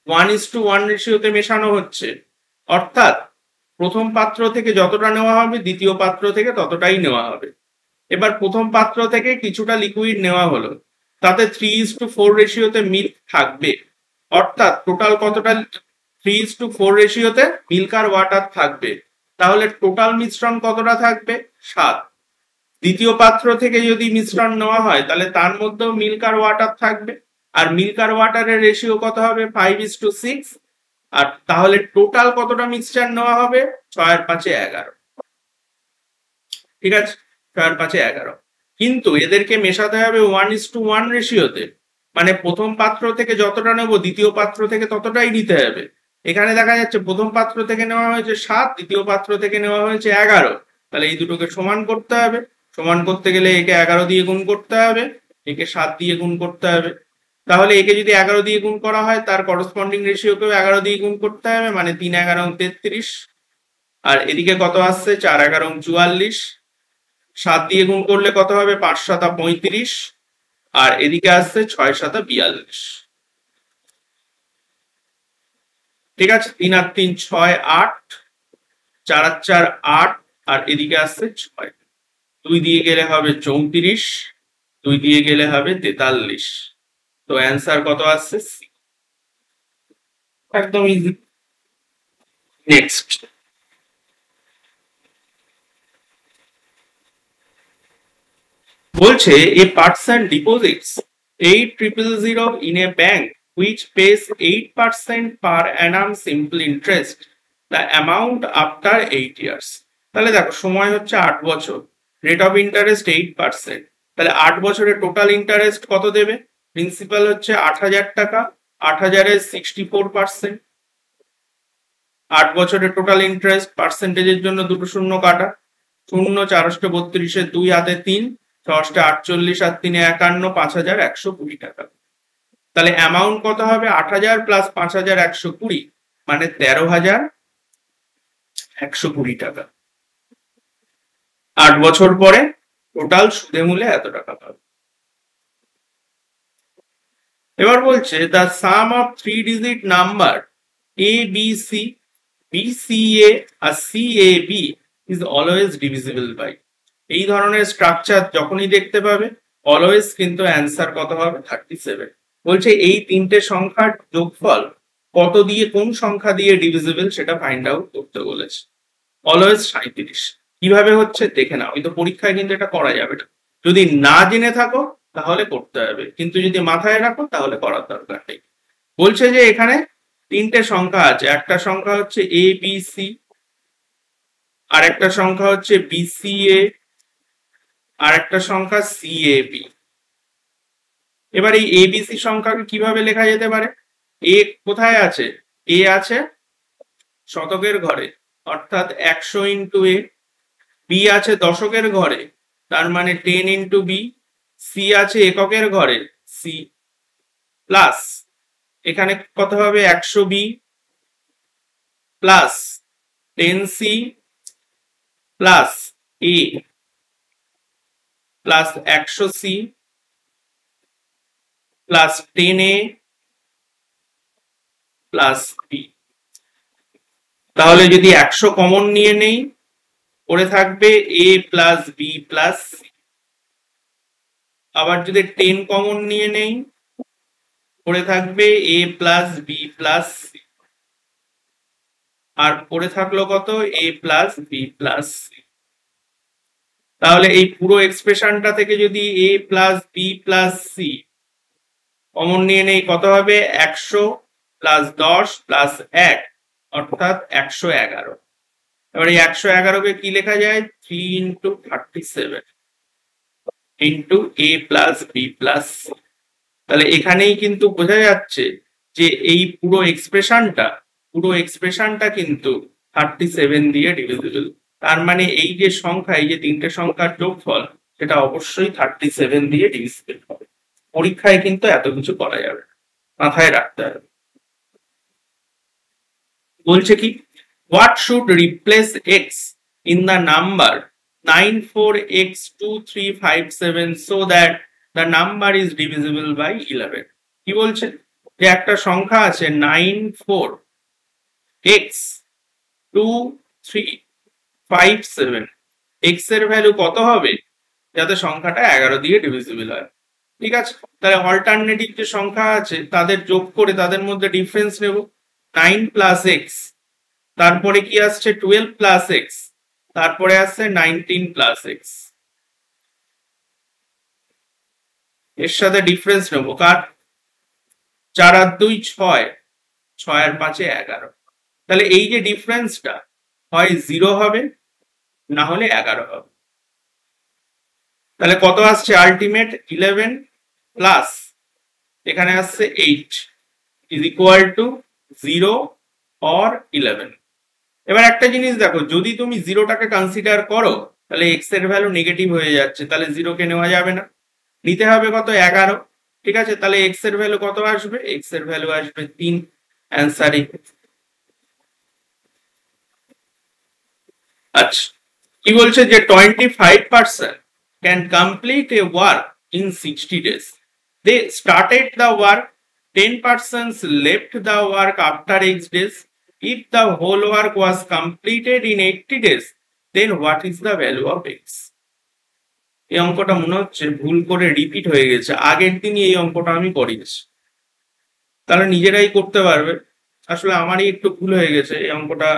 1:1 রেশিওতে মেশানো হচ্ছে, অর্থাৎ প্রথম পাত্র থেকে যতটা নেওয়া হবে দ্বিতীয় পাত্র থেকে ততটাই নেওয়া হবে। এবার প্রথম পাত্র থেকে কিছুটা লিকুইড নেওয়া হলো, তাতে 3:4 রেশিওতে মিল্ক থাকবে, অর্থাৎ টোটাল কতটা? 3:4 রেশিওতে মিল্ক আর ওয়াটার থাকবে। তাহলে টোটাল মিশ্রণ কতটা থাকবে? 7। দ্বিতীয় পাত্র থেকে যদি মিশ্রণ নেওয়া হয় তাহলে তার মধ্যেও মিল্ক আর ওয়াটার থাকবে, আর মিল্ক আর ওয়াটারের রেশিও কত হবে? 5:6। আর তাহলে টোটাল কতটা মিক্সচার নেওয়া হবে? 6 আর 5 11। ঠিক আছে, 6 আর 5 11, কিন্তু এদেরকে মেশাতে হবে 1:1 রেশিওতে, মানে প্রথম পাত্র থেকে যতটা নেব দ্বিতীয় পাত্র থেকে ততটাই নিতে হবে। এখানে দেখা যাচ্ছে প্রথম পাত্র থেকে নেওয়া হয়েছে 7, দ্বিতীয় পাত্র থেকে নেওয়া হয়েছে 11। তাহলে এই দুটোকে সমান করতে হবে, সমান করতে গেলে একে 11 দিয়ে গুণ করতে হবে, একে 7 দিয়ে গুণ করতে হবে। তাহলে একে যদি 11 দিয়ে গুণ করা হয় তার করসপন্ডিং রেশিওকেও 11 দিয়ে গুণ করতে হবে, মানে 3 11 33। আর এদিকে কত আসছে 4 11 44। 7 দিয়ে গুণ করলে কত হবে 5 7 35। আর এদিকে আসছে 6 7 42। ঠিক আছে, 3 আর 3 6 8, 4 আর 4 8, আর এদিকে আসছে 6। 2 দিয়ে গেলে হবে 34, 2 দিয়ে গেলে হবে 43। তো অ্যান্সার কত আসছে সি। একদম ইজি। নেক্সট বলছে a person deposits 8,000 in a bank which pays 8% per annum simple interest, the amount after 8 years। তাহলে দেখো সময় হচ্ছে 8 বছর, রেট অফ ইন্টারেস্ট 8%। তাহলে 8 বছরের টোটাল ইন্টারেস্ট কত দেবে? প্রিন্সিপাল হচ্ছে 8,000 টাকা, 8,000-এর 64%। 8 বছরের টোটাল ইন্টারেস্ট, পার্সেন্টেজের জন্য দুটো শূন্য কাটা, 0 4 32, 2 হাতে 3, 6 48 আর 3 51, 5,120 টাকা। তাহলে অ্যামাউন্ট কত হবে? 8,000 প্লাস 5,120, মানে 13,120 টাকা। 8 বছর পরে টোটাল সুদে মূলে এত টাকা পাবে। এবার বলছে the sum of 3 digit number A B C, B C A আর C A B is always divisible by. এই ধরনের স্ট্রাকচার যখনই দেখতে পাবে অলওয়েজ কিন্তু অ্যান্সার কত হবে 37। বলছে এই তিনটে সংখ্যার যোগফল কত দিয়ে, কোন সংখ্যা দিয়ে ডিভিজিবল সেটা ফাইন্ড আউট করতে বলেছে। অলওয়েজ 37। কিভাবে হচ্ছে দেখে নাও, কিন্তু পরীক্ষায় কিন্তু এটা করা যাবে না। যদি না জেনে থাকো তাহলে করতে হবে, কিন্তু যদি মাথায় রাখো তাহলে করার দরকার নেই। বলছে যে এখানে তিনটে সংখ্যা আছে, একটা সংখ্যা হচ্ছে এ বি সি, আর একটা সংখ্যা হচ্ছে বি সি এ, আর একটা সংখ্যা সি এ বি। এবার এই এবিসি সংখ্যাকে কিভাবে লেখা যেতে পারে? এ কোথায় আছে? এ আছে শতকের ঘরে, অর্থাৎ 100 ইন্টু এ। বি আছে দশকের ঘরে, তার মানে 10 ইন্টু বি। সি আছে এককের ঘরে, সি। প্লাস এখানে কত হবে 100 B plus 10 C plus A plus 100 C plus 10 A plus B. তাহলে যদি 100 কমন নিয়ে নেই, পড়ে থাকবে A plus B plus C. আবার যদি 10 কমন নিয়ে নেই, পড়ে থাকবে A plus B plus C. আর পড়ে থাকলো কত? A plus B plus C. তাহলে এই পুরো এক্সপ্রেশনটা থেকে যদি A plus B plus C common নিয়ে নেই, কত হবে 100 প্লাস 10 প্লাস 1, অর্থাৎ 111। এবার এই 111কে কি লেখা যায়? 3 ইন্টু 37 ইন্টু এ প্লাস বি প্লাস সি। তাহলে এখানেই কিন্তু বোঝা যাচ্ছে যে এই পুরো এক্সপ্রেশনটা কিন্তু 37 দিয়ে ডিভিজিবল। তার মানে এই যে সংখ্যা, এই যে তিনটে সংখ্যার যোগফল, সেটা অবশ্যই 37 দিয়ে ডিভিজিবল হবে। পরীক্ষায় কিন্তু এত কিছু করা যাবে, মাথায় রাখতে হবে। বলছে কি, what should replace x in the number 94x2357 so that the number is divisible by 11। কি বলছে? যে একটা সংখ্যা আছে 94x2357, এক্স এর ভ্যালু কত হবে যাতে সংখ্যাটা 11 দিয়ে ডিভিজিবল হয়। ঠিক আছে, তাহলে অল্টারনেটিভ যে সংখ্যা আছে তাদের যোগ করে তাদের মধ্যে ডিফারেন্স নেব। 9 প্লাস এক্স, তারপরে কি আসছে 12 প্লাস এক্স, তারপরে আসছে 19 প্লাস এক্স। এর সাথে ডিফারেন্স নেব কার? 4 আর 2 6, 6 আর 5 11। তাহলে এই যে ডিফারেন্সটা হয় 0 হবে, না হলে 11 হবে। তাহলে কত আসছে আলটিমেট? 11 প্লাস এখানে আসছে 8 ইজ ইকুয়াল টু 0 অর 11। এবার একটা জিনিস দেখো, যদি তুমি 0টাকে কনসিডার করো তাহলে এক্স এর ভ্যালু নেগেটিভ হয়ে যাচ্ছে, তাহলে 0 কে নেওয়া যাবে না। নিতে হবে কত 11, ঠিক আছে। তাহলে এক্স এর ভ্যালু কত আসবে, এক্স এর ভ্যালু আসবে 3, অ্যান্সার। আচ্ছা, কি বলছে যে 25% can complete a work in 60 days. They started the work, 10% left the work after X days. If the whole work was completed in 80 days, then what is the value of X? এই অঙ্কটা মনে হচ্ছে ভুল করে repeat হয়ে গেছে, আগের দিনই এই অঙ্কটা আমি করিয়েছি, তাহলে নিজেরাই করতে পারবে। আসলে আমারই একটু ভুল হয়ে গেছে, এই অঙ্কটা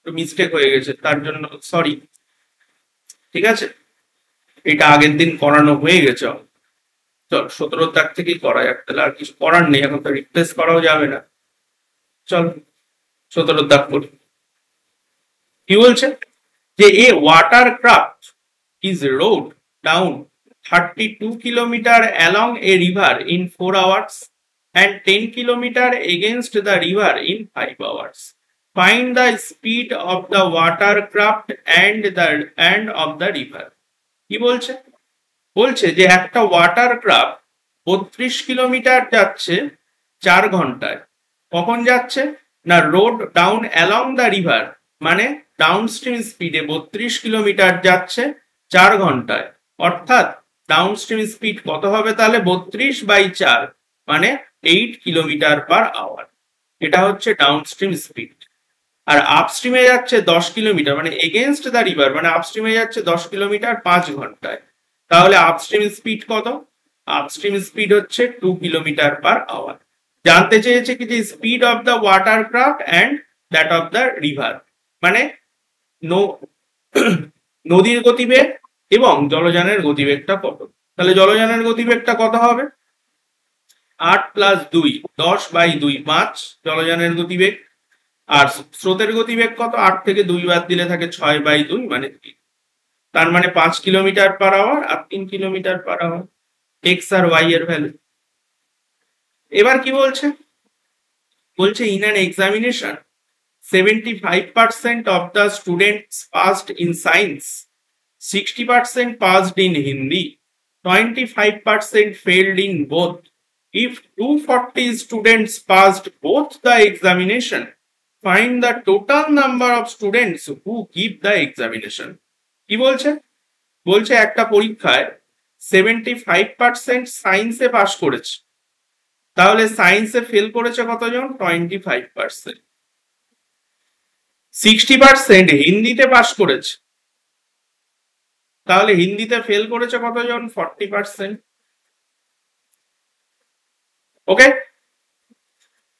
মিস্টেক হয়ে গেছে, তার জন্য সরি, ঠিক আছে। এটা আগের দিন করানো হয়ে গেছে। চল 17 দাগ থেকেই করা যাক, তাহলে আর কিছু করার নেই, এখন তো রিপ্লেস করাও যাবে না। চল 17 দাগ করি। কি বলছে যে a water craft is rowed down 32 kilometre along a river in 4 hours and 10 kilometre against the river in 5 hours. Find the speed of the watercraft and of the river. কি বলছে, বলছে যে একটা ওয়াটার ক্রাফট 32 কিলোমিটার যাচ্ছে 4 ঘন্টায়। কখন যাচ্ছে না, road down along the river, মানে ডাউনস্ট্রিম স্পিডে 32 কিলোমিটার যাচ্ছে 4 ঘন্টায়। অর্থাৎ ডাউনস্ট্রিম স্পিড কত হবে তাহলে, 32/4 মানে 8 কিলোমিটার পার আওয়ার। এটা হচ্ছে ডাউনস্ট্রিম স্পিড। আর আপস্ট্রিমে যাচ্ছে 10 কিলোমিটার, মানে এগেনস্ট দ্য রিভার, মানে আপস্ট্রিমে যাচ্ছে 10 কিলোমিটার 5 ঘন্টায়। তাহলে আপস্ট্রিম স্পিড কত, আপস্ট্রিম স্পিড হচ্ছে 2 কিলোমিটার পার আওয়ার। জানতে চেয়েছে কি যে speed of the water craft and that of the river, মানে নদীর গতিবেগ এবং জলযানের গতিবেগটা কত। তাহলে জলযানের গতিবেগটা কত হবে, 8 + 2 10/2 5 জলযানের গতিবেগ। আর স্রোতের গতিবেগ কত, 8 থেকে 2 বাদ দিলে থাকে 6/2 মানে 3। তার মানে 5 কিলোমিটার পার আওয়ার আর 3 কিলোমিটার পার আওয়ার, এক্স আর ওয়াই এর ভ্যালু। এবার কি বলছে, বলছে in an examination 75% of the students passed in science, 60% passed in Hindi, 25% failed in both. If 240 students passed both the examination, find the total number of students who give the examination. কি বলছে, বলছে একটা পরীক্ষায় 75% সায়েন্সে pass করেছে, তাহলে সায়েন্সে fail করেছে কতজন, 25%। 60% হিন্দিতে পাস করেছে, তাহলে হিন্দিতে ফেল করেছে কতজন, 40%। ওকে,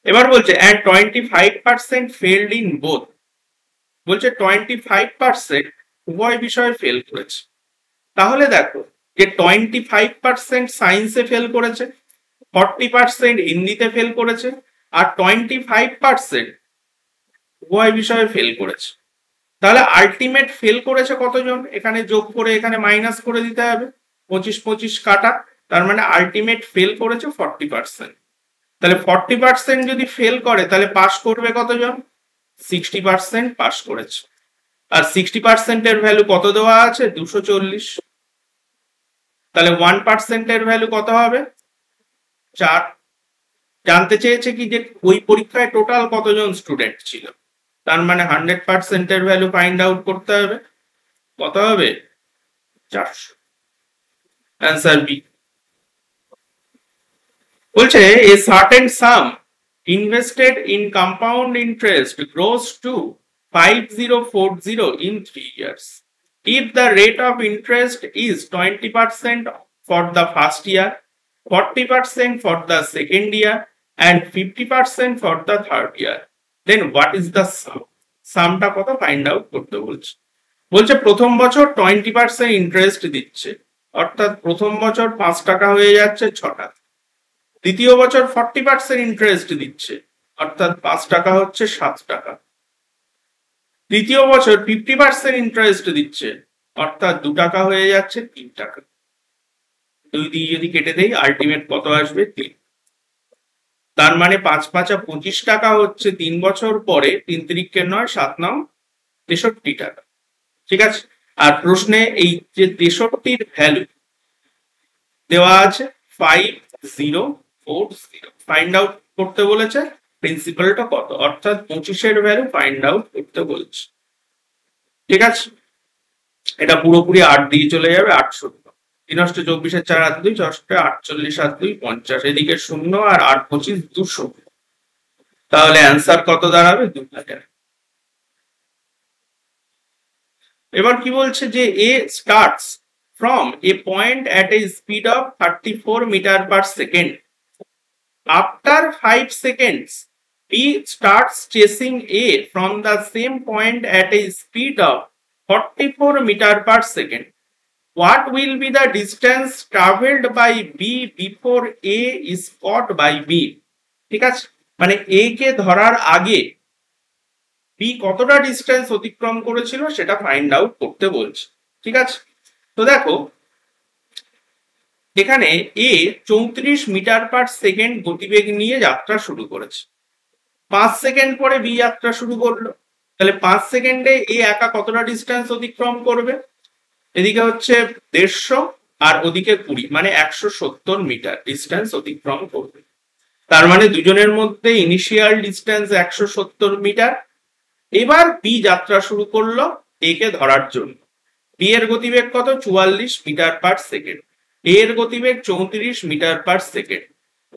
এবার বলছে and 25% failed in both, বলছে 25% উভয় বিষয়ে ফেল করেছে। তাহলে দেখো যে 25% সায়েন্সে ফেল করেছে, 40% হিন্দিতে ফেল করেছে, আর 25% উভয় বিষয়ে ফেল করেছে। তাহলে আলটিমেট ফেল করেছে কতজন, এখানে যোগ করে এখানে মাইনাস করে দিতে হবে, 25 কাটা, তার মানে আলটিমেট ফেল করেছে 40%। তাহলে 40% যদি ফেল করে তাহলে পাস করবে কতজন, 60% পাস করেছে। আর 60% এর ভ্যালু কত দেওয়া আছে, 240। তাহলে 1% এর ভ্যালু কত হবে, 4। জানতে চেয়েছে কি যে ওই পরীক্ষায় টোটাল কতজন স্টুডেন্ট ছিল, তার মানে 100% এর ভ্যালু ফাইন্ড আউট করতে হবে, কত হবে, 400। Answer B. বলছে a certain sum invested in compound interest grows to 5040 in 3 years. If the rate of interest is 20% for the first year, 40% for the second year, and 50% for the third year, then what is the sum? সামটা কত find out করতে বলছে। বলছে প্রথম বছর 20% interest দিচ্ছে, অর্থাৎ প্রথম বছর 5 টাকা হয়ে যাচ্ছে 6 টাকা। দ্বিতীয় বছর 40% ইন্টারেস্ট দিচ্ছে, অর্থাৎ 5 টাকা হচ্ছে 7 টাকা। তৃতীয় বছর 50% ইন্টারেস্ট দিচ্ছে, অর্থাৎ 2 টাকা হয়ে যাচ্ছে 3 টাকা। 2 দিয়ে যদি কেটে দেই আলটিমেট কত আসবে, 3। তার মানে 5 5 25 টাকা হচ্ছে 3 বছর পরে, 3 3 9 7 9 63 টাকা, ঠিক আছে। আর প্রশ্নে এই যে 63-র ভ্যালু, দেওয়া আছে 5040, ফাইন্ড আউট করতে বলেছে প্রিন্সিপালটা কত, অর্থাৎ 25-এর ভ্যালু ফাইন্ড আউট করতে বলছে। ঠিক আছে, এটা পুরোপুরি 8 দিয়ে চলে যাবে, 8 3 অষ্ট 24, 4 হাতে 2, 6 48 আর 2 50, এদিকে 0 আর 8 25 200। তাহলে অ্যান্সার কত দাঁড়াবে? 2000। এবার কি বলছে যে এ starts from a point at a speed of 34 meter per second. After 5 seconds, B starts chasing A from the same point at a speed of 44 meter per second. What will be the distance traveled by B before A is caught by B? ঠিক আছে, মানে A কে ধরার আগে B কতটা distance অতিক্রম করেছিল সেটা find out করতে বলছে। ঠিক আছে, তো দেখো এখানে এ 34 মিটার পার সেকেন্ড গতিবেগ নিয়ে যাত্রা শুরু করেছে, 5 সেকেন্ড পরে বি যাত্রা শুরু করলো, তাহলে 5 সেকেন্ডে এ একা কতটা ডিস্টেন্স অতিক্রম করবে? এদিকে হচ্ছে 150 আর ওদিকে 20, মানে 170 মিটার ডিস্টেন্স অতিক্রম করবে। তার মানে দুজনের মধ্যে ইনিশিয়াল ডিস্টেন্স 170 মিটার। এবার বি যাত্রা শুরু করলো এ কে ধরার জন্য। বি এর গতিবেগ কত? 44 মিটার পার সেকেন্ড। এ এর গতিবেগ 34 মিটার পার সেকেন্ড।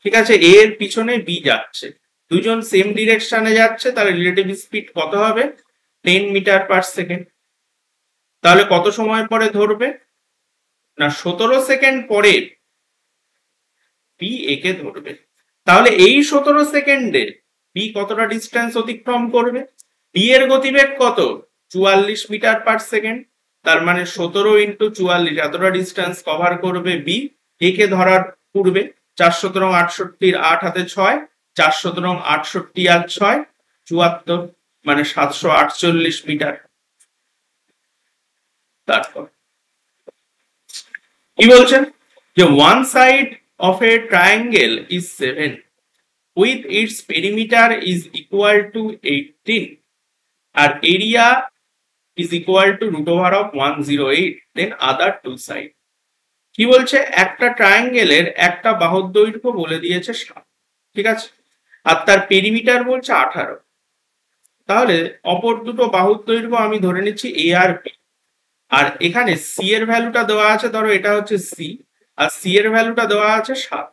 ঠিক আছে, এ এর পিছনে বি যাচ্ছে, দুজন সেম ডিরেকশনে যাচ্ছে, তার রিলেটিভ স্পিড কত হবে? 10 মিটার পার সেকেন্ড। তাহলে কত সময় পরে ধরবে? না, 17 সেকেন্ড পরে বি এ কে ধরবে। তাহলে এই 17 সেকেন্ডে বি কতটা ডিস্টেন্স অতিক্রম করবে? বি এর গতিবেগ কত? 44 মিটার পার সেকেন্ড। তার মানে 17 ইন্টু 44, এতটা ডিস্টেন্স কভার করবে বি এ কে ধরার পূর্বে। 4 17 68, 8 হাতে 6, 4 17 68 আর 6 74, মানে 748 মিটার। তারপর কি বলছেন যে one side of a triangle is 7 with its perimeter is equal to 18 R area is equal to root over of 108, then other two side. কি বলছে? একটা ট্রায়াঙ্গেলের একটা বাহুর দৈর্ঘ্য বলে দিয়েছে 7, ঠিক আছে, আর তার পেরিমিটার বলছে 18। তাহলে অপর দুটো বাহুর দৈর্ঘ্য আমি ধরে নিচ্ছি এ আর বি, আর এখানে সি এর ভ্যালুটা দেওয়া আছে, ধরো এটা হচ্ছে সি, আর সি এর ভ্যালুটা দেওয়া আছে 7,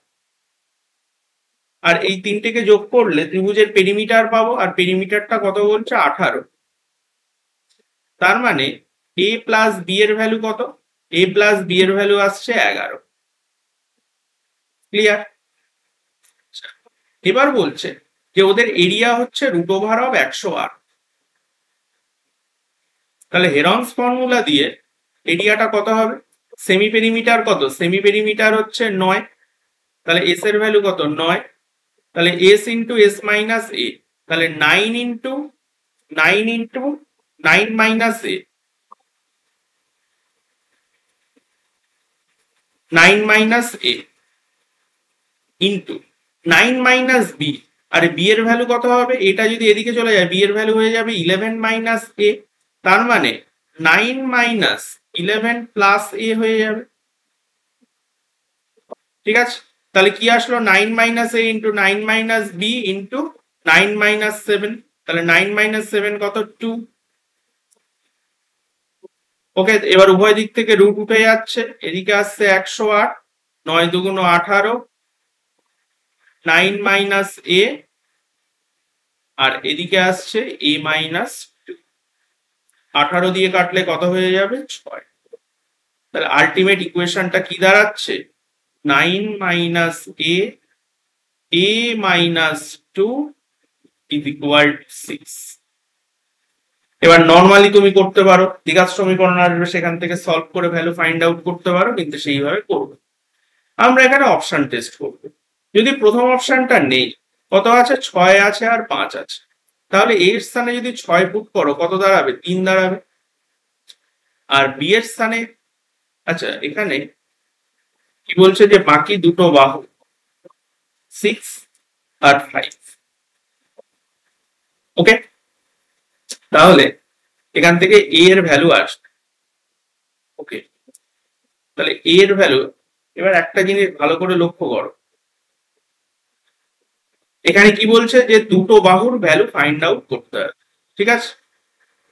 আর এই তিনটেকে যোগ করলে ত্রিভুজের পেরিমিটার পাবো, আর পেরিমিটারটা কত বলছে? 18। তার মানে এ প্লাস বি এর ভ্যালু কত? এ প্লাস বি এর ভ্যালু আসছে 11। ক্লিয়ার? এবার বলছে যে ওদের এরিয়া হচ্ছে রুট ওভার অফ 108। তাহলে হেরনস ফর্মুলা দিয়ে এরিয়াটা কত হবে? সেমি পেরিমিটার কত? সেমি পেরিমিটার হচ্ছে 9, তাহলে এস এর ভ্যালু কত? 9। তাহলে এস ইন্টু এস মাইনাস এ, তাহলে 9 into 9 minus A, 9 minus A into 9 minus B. আরে বি এর ভ্যালু কত হবে? এটা যদি এদিকে চলে যায় বি এর ভ্যালু হয়ে যাবে 11 মাইনাস এ, তার মানে 9 মাইনাস 11 প্লাস এ হয়ে যাবে। ঠিক আছে, তাহলে কি আসলো? 9 minus A into 9 minus B into 9 minus 7, তাহলে 9 মাইনাস 7 কত? 2। ওকে, এবার উভয় দিক থেকে রুট উঠে যাচ্ছে, এদিকে আসছে 108, 9 দুগুণ 18, 9 মাইনাস এ, আর এদিকে আসছে এ মাইনাস 2। 18 দিয়ে কাটলে কত হয়ে যাবে? 6। তাহলে আলটিমেট ইকুয়েশনটা কি দাঁড়াচ্ছে? 9 minus A minus 2 is equal two 6। এবার নর্মালি তুমি করতে পারো, দ্বিঘাত সমীকরণ আসবে সেখান থেকে সলভ করে ভ্যালু ফাইন্ড আউট করতে পারো, কিন্তু সেইভাবে করবে। আমরা এখানে অপশন টেস্ট করব। যদি প্রথম অপশনটা নেই, কত আছে? 6 আছে আর 5 আছে, তাহলে এর স্থানে যদি 6 পুট করো কত দাঁড়াবে? 3 দাঁড়াবে। আর বি এর স্থানে, আচ্ছা এখানে কি বলছে যে বাকি দুটো বাহু 6 আর 5। ওকে, তাহলে এখান থেকে এ এর ভ্যালু আসবে। ওকে, তাহলে এ এর ভ্যালু এবার একটা জিনিস ভালো করে লক্ষ্য করো, এখানে কি বলছে যে দুটো বাহুর ভ্যালু ফাইন্ড আউট করতে হবে, ঠিক আছে?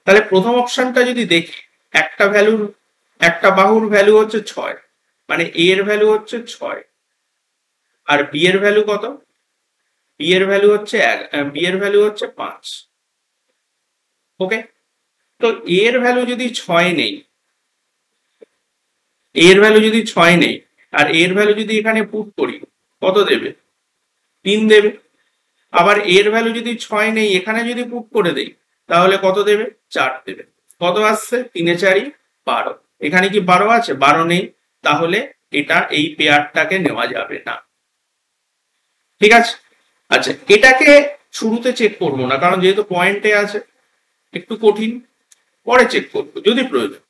তাহলে প্রথম অপশনটা যদি দেখি, একটা বাহুর ভ্যালু হচ্ছে 6, মানে এ এর ভ্যালু হচ্ছে 6, আর বি এর ভ্যালু কত? বি এর ভ্যালু হচ্ছে 5। ওকে, তো এর ভ্যালু যদি 6 নেই, এর ভ্যালু যদি 6 নেই আর এর ভ্যালু যদি এখানে পুট করি, কত দেবে? 3 দেবে। আবার এর ভ্যালু যদি 6 নেই, এখানে যদি পুট করে দেই তাহলে কত দেবে? 4 দেবে। কত আসছে? 3 এ 4 12। এখানে কি 12 আছে? 12 নেই, তাহলে এটা এই পেয়ারটাকে নেওয়া যাবে না, ঠিক আছে? আচ্ছা, এটাকে শুরুতে চেক করবো না, কারণ যেহেতু পয়েন্টে আছে একটু কঠিন, পরে চেক করবো যদি প্রয়োজন।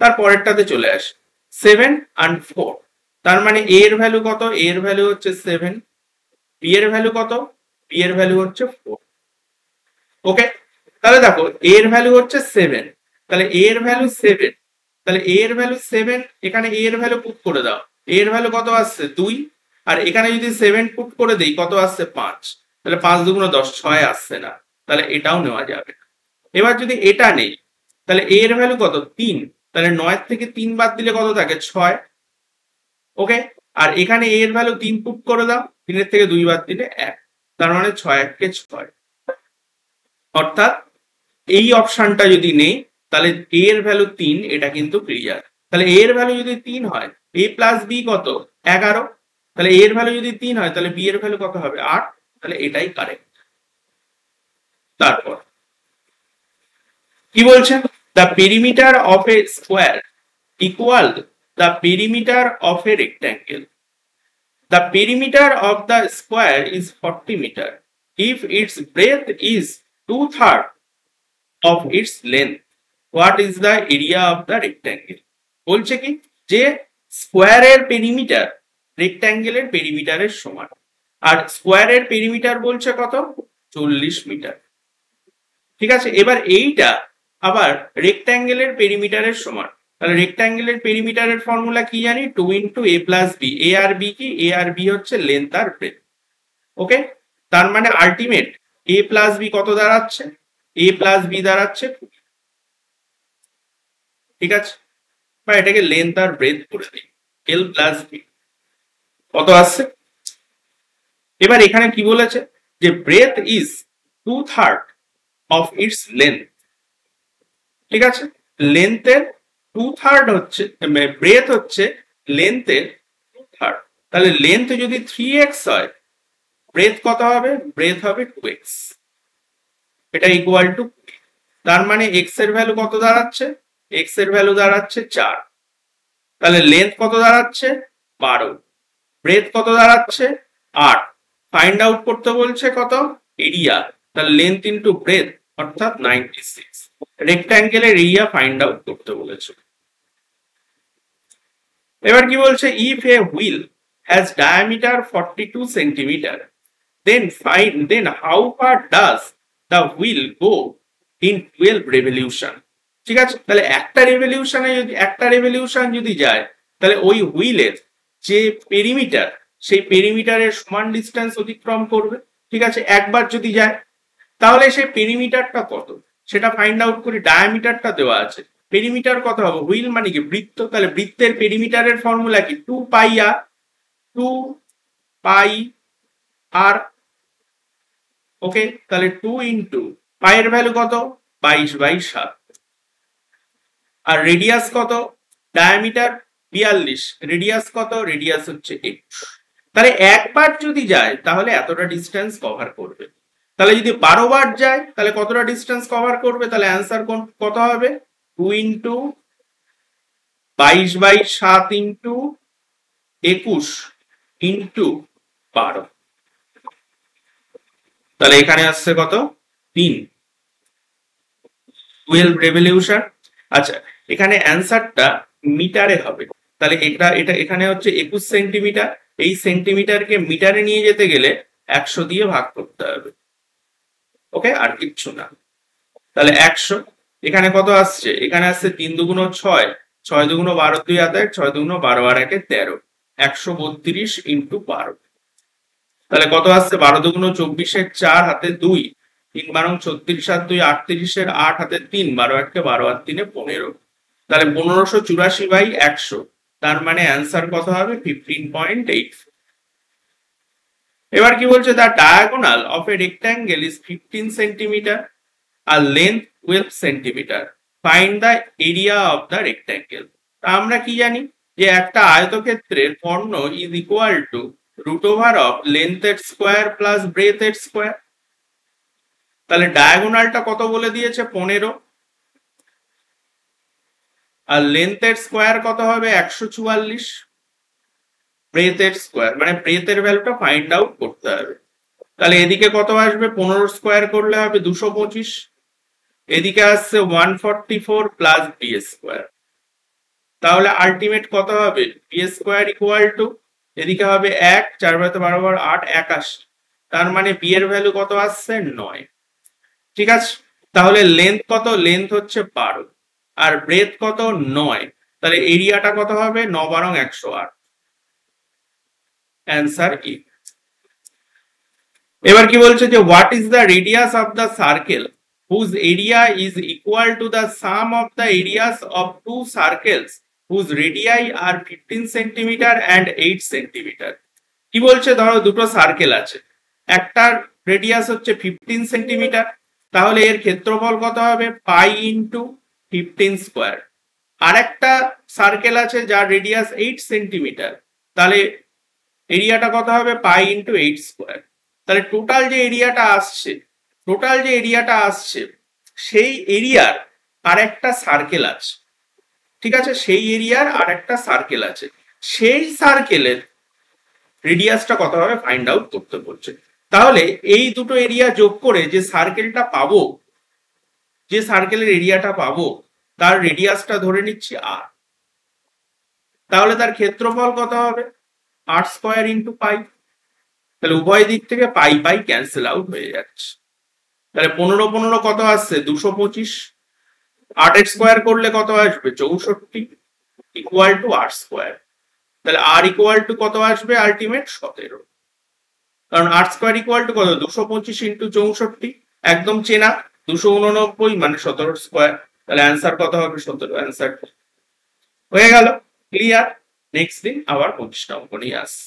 তার পরেরটাতে চলে আসে 7 and 4, তার মানে এ এর ভ্যালু কত? এ এর ভ্যালু হচ্ছে 7, বি এর ভ্যালু কত? বি এর ভ্যালু হচ্ছে 4। ওকে, তাহলে দেখো এ এর ভ্যালু হচ্ছে 7, তাহলে এ এর ভ্যালু 7, তাহলে এ এর ভ্যালু 7, এখানে এ এর ভ্যালু পুট করে দাও, এ এর ভ্যালু কত আসছে? 2, আর এখানে যদি 7 পুট করে দেই কত আসছে? 5, তাহলে 5 দুগুণ 10, 6 আসছে না, তাহলে এটাও নেওয়া যাবে। এবার যদি এটা নেই, তাহলে এ এর ভ্যালু কত? 3, তাহলে 9 থেকে 3 বাদ দিলে কত থাকে? 6। ওকে, আর এখানে এ এর ভ্যালু 3 পুট করে দাও, 3 এর থেকে 2 বাদ দিলে 1, তার মানে 6 1 6। অর্থাৎ এই অপশনটা যদি নেই তাহলে এ এর ভ্যালু 3, এটা কিন্তু ক্লিয়ার। তাহলে এ এর ভ্যালু যদি 3 হয়, এ প্লাস বি কত? 11, তাহলে এ এর ভ্যালু যদি 3 হয় তাহলে বি এর ভ্যালু কত হবে? 8, তাহলে এটাই কারেক্ট। তারপর কি বলছেন? The perimeter of A square equal the perimeter of a rectangle. The perimeter of the square is 40 meter if its breadth is 2/3 of its length. What is the area of the rectangle? বলছে কি যে স্কোয়ারের perimeter রেক্ট্যাঙ্গেলের পেরিমিটারের সমান, আর স্কোয়ারের perimeter বলছে কত? 40 metre, ঠিক আছে? এবার এইটা আবার রেক্ট্যাঙ্গেলের পেরিমিটারের সমান, তাহলে রেক্ট্যাঙ্গেলের পেরিমিটারের ফর্মুলা কি জানি? 2 ইন্টু এ প্লাস বি। এ আর বি কি? এ আর বি হচ্ছে লেন্থ আর ব্রেথ। ওকে, তার মানে আলটিমেট এ প্লাস বি কত দাঁড়াচ্ছে? এ প্লাস বি দাঁড়াচ্ছে 2, ঠিক আছে? বা এটাকে লেন্থ আর ব্রেথ করে দিই, এল প্লাস বি কত আসছে? এবার এখানে কি বলেছে যে breadth is 2/3 of its length, ঠিক আছে? লেন্থের 2/3 হচ্ছে, ব্রেথ হচ্ছে লেন্থের 2/3, তাহলে লেন্থ যদি 3x হয়, ব্রেথ কত হবে? ব্রেথ হবে 2x, এটা ইকুয়াল টু, তার মানে এক্স এর ভ্যালু কত দাঁড়াচ্ছে? এক্স এর ভ্যালু দাঁড়াচ্ছে 4, তাহলে লেন্থ কত দাঁড়াচ্ছে? 12, ব্রেথ কত দাঁড়াচ্ছে? 8। ফাইন্ড আউট করতে বলছে কত? এরিয়া, তাহলে লেন্থ ইন্টু ব্রেথ অর্থাৎ 96। রেক্ট্যাঙ্গেলের এরিয়া ফাইন্ড আউট করতে বলেছে। এবার কি বলছে? If A wheel has diameter 42 centimetre, then how far does the wheel go in 12 revolution? ঠিক আছে, তাহলে একটা রেভলিউশন যদি যায়, তাহলে ওই হুইলের যে পেরিমিটার, সেই পেরিমিটারের সমান ডিস্টেন্স অতিক্রম করবে, ঠিক আছে? একবার যদি যায় তাহলে সেই পেরিমিটারটা কত সেটা ফাইন্ড আউট করি। ডায়ামিটারটা দেওয়া আছে, পেরিমিটার কত হবে? হুইল মানে কি? বৃত্ত, তাহলে বৃত্তের পেরিমিটারের ফর্মুলা কি? 2 পাই আর, 2 পাই আর। ওকে, তাহলে 2 ইন্টু পাই এর ভ্যালু কত? 22/7। আর রেডিয়াস কত? ডায়ামিটার 42, রেডিয়াস কত? রেডিয়াস হচ্ছে 21। তাহলে একবার যদি যায় তাহলে এতটা ডিস্টেন্স কভার করবে, তাহলে যদি 12 বার যায় তাহলে কতটা ডিস্টেন্স কভার করবে? তাহলে অ্যান্সার কত হবে? 2 ইন্টু 22/7 ইন্টু 21 ইন্টু 12, তাহলে এখানে আসছে কত? 3, 12 রেভলিউশন। আচ্ছা, এখানে অ্যান্সারটা মিটারে হবে, তাহলে এটা এখানে হচ্ছে 21 সেন্টিমিটার, এই সেন্টিমিটারকে মিটারে নিয়ে যেতে গেলে 100 দিয়ে ভাগ করতে হবে। ওকে, আর কিচ্ছু না। তাহলে 100, এখানে কত আসছে? এখানে আসছে 3 দুগুণ 6, 6 দুগুণ 12, 2 হাতে 6 দুগুণ 12 আর 1 13, 132 ইন্টু 12, তাহলে কত আসছে 12 দুগুণ 24-এর 4 হাতে 2, 3 বারং 36 আর 2 38-এর 8 হাতে 3, 12 8 12 আর 3 15, তাহলে 1584/100, তার মানে অ্যান্সার কত হবে 15.8। এবার কি বলছে, the diagonal of a rectangle is 15 centimetre আর length 12 centimetre, find the area of the rectangle. আমরা কি জানি যে একটা আয়তক্ষেত্রের কর্ণ ইজ ইকুয়াল টু √ওভার অফ লেন্থের স্কোয়ার প্লাস ব্রেথের স্কোয়ার। তাহলে ডায়াগোনালটা কত বলে দিয়েছে 15, আর লেন্থের স্কোয়ার কত হবে 144, ব্রেথের স্কোয়ার মানে ব্রেথের ভ্যালুটা ফাইন্ড আউট করতে হবে। তাহলে এদিকে কত আসবে 15 স্কোয়ার করলে হবে 225, এদিকে আসছে 144 প্লাস বি স্কোয়ার, তাহলে আলটিমেট কত হবে বি স্কোয়ার ইকুয়াল টু, এদিকে হবে 1, 4 × 12 = 8, 81, তার মানে বি এর ভ্যালু কত আসছে 9। ঠিক আছে, তাহলে লেন্থ কত, লেন্থ হচ্ছে 12 আর ব্রেথ কত 9, তাহলে এরিয়াটা কত হবে 9 বারং 108, অ্যান্সার ই। এবার কি বলছে যে what is the radius of the circle whose area is equal to the sum of the areas of two circles whose radii are 15 centimetre and 8 centimetre. কি বলছে, ধরো দুটো সার্কেল আছে, একটার রেডিয়াস হচ্ছে 15 সেন্টিমিটার, তাহলে এর ক্ষেত্রফল কত হবে পাই ইন্টু 15 স্কোয়ার। আর একটা সার্কেল আছে যার রেডিয়াস 8 সেন্টিমিটার, তাহলে এরিয়াটা কত হবে পাই ইন্টু 8 স্কোয়ার। তাহলে টোটাল যে এরিয়াটা আসছে সেই এরিয়ার আর একটা সার্কেল আছে, ঠিক আছে, সেই এরিয়ার আর একটা সার্কেল আছে, সেই সার্কেলের রেডিয়াসটা কত হবে ফাইন্ড আউট করতে বলছে। তাহলে এই দুটো এরিয়া যোগ করে যে সার্কেলটা পাবো, যে সার্কেলের এরিয়াটা পাবো তার রেডিয়াসটা ধরে নিচ্ছি আর, তাহলে তার ক্ষেত্রফল কত হবে 8 স্কোয়ার ইন্টু পাই, তাহলে উভয় দিক থেকে পাই পাই ক্যান্সেল আউট হয়ে যাচ্ছে। তাহলে 15 15 কত আসছে 225, 8 এর স্কোয়ার করলে কত আসবে 64 ইকুয়াল টু 8 স্কোয়ার, তাহলে আর ইকুয়াল টু কত আসবে আলটিমেট 17, কারণ 8 স্কোয়ার ইকুয়াল টু কত 225 ইন্টু 64, একদম চেনা 289 মানে 17 স্কোয়ার, তাহলে অ্যান্সার কত হবে 17, অ্যান্সার হয়ে গেল। ক্লিয়ার, নেক্সট দিন আবার 25টা অঙ্ক নিয়ে আসছে।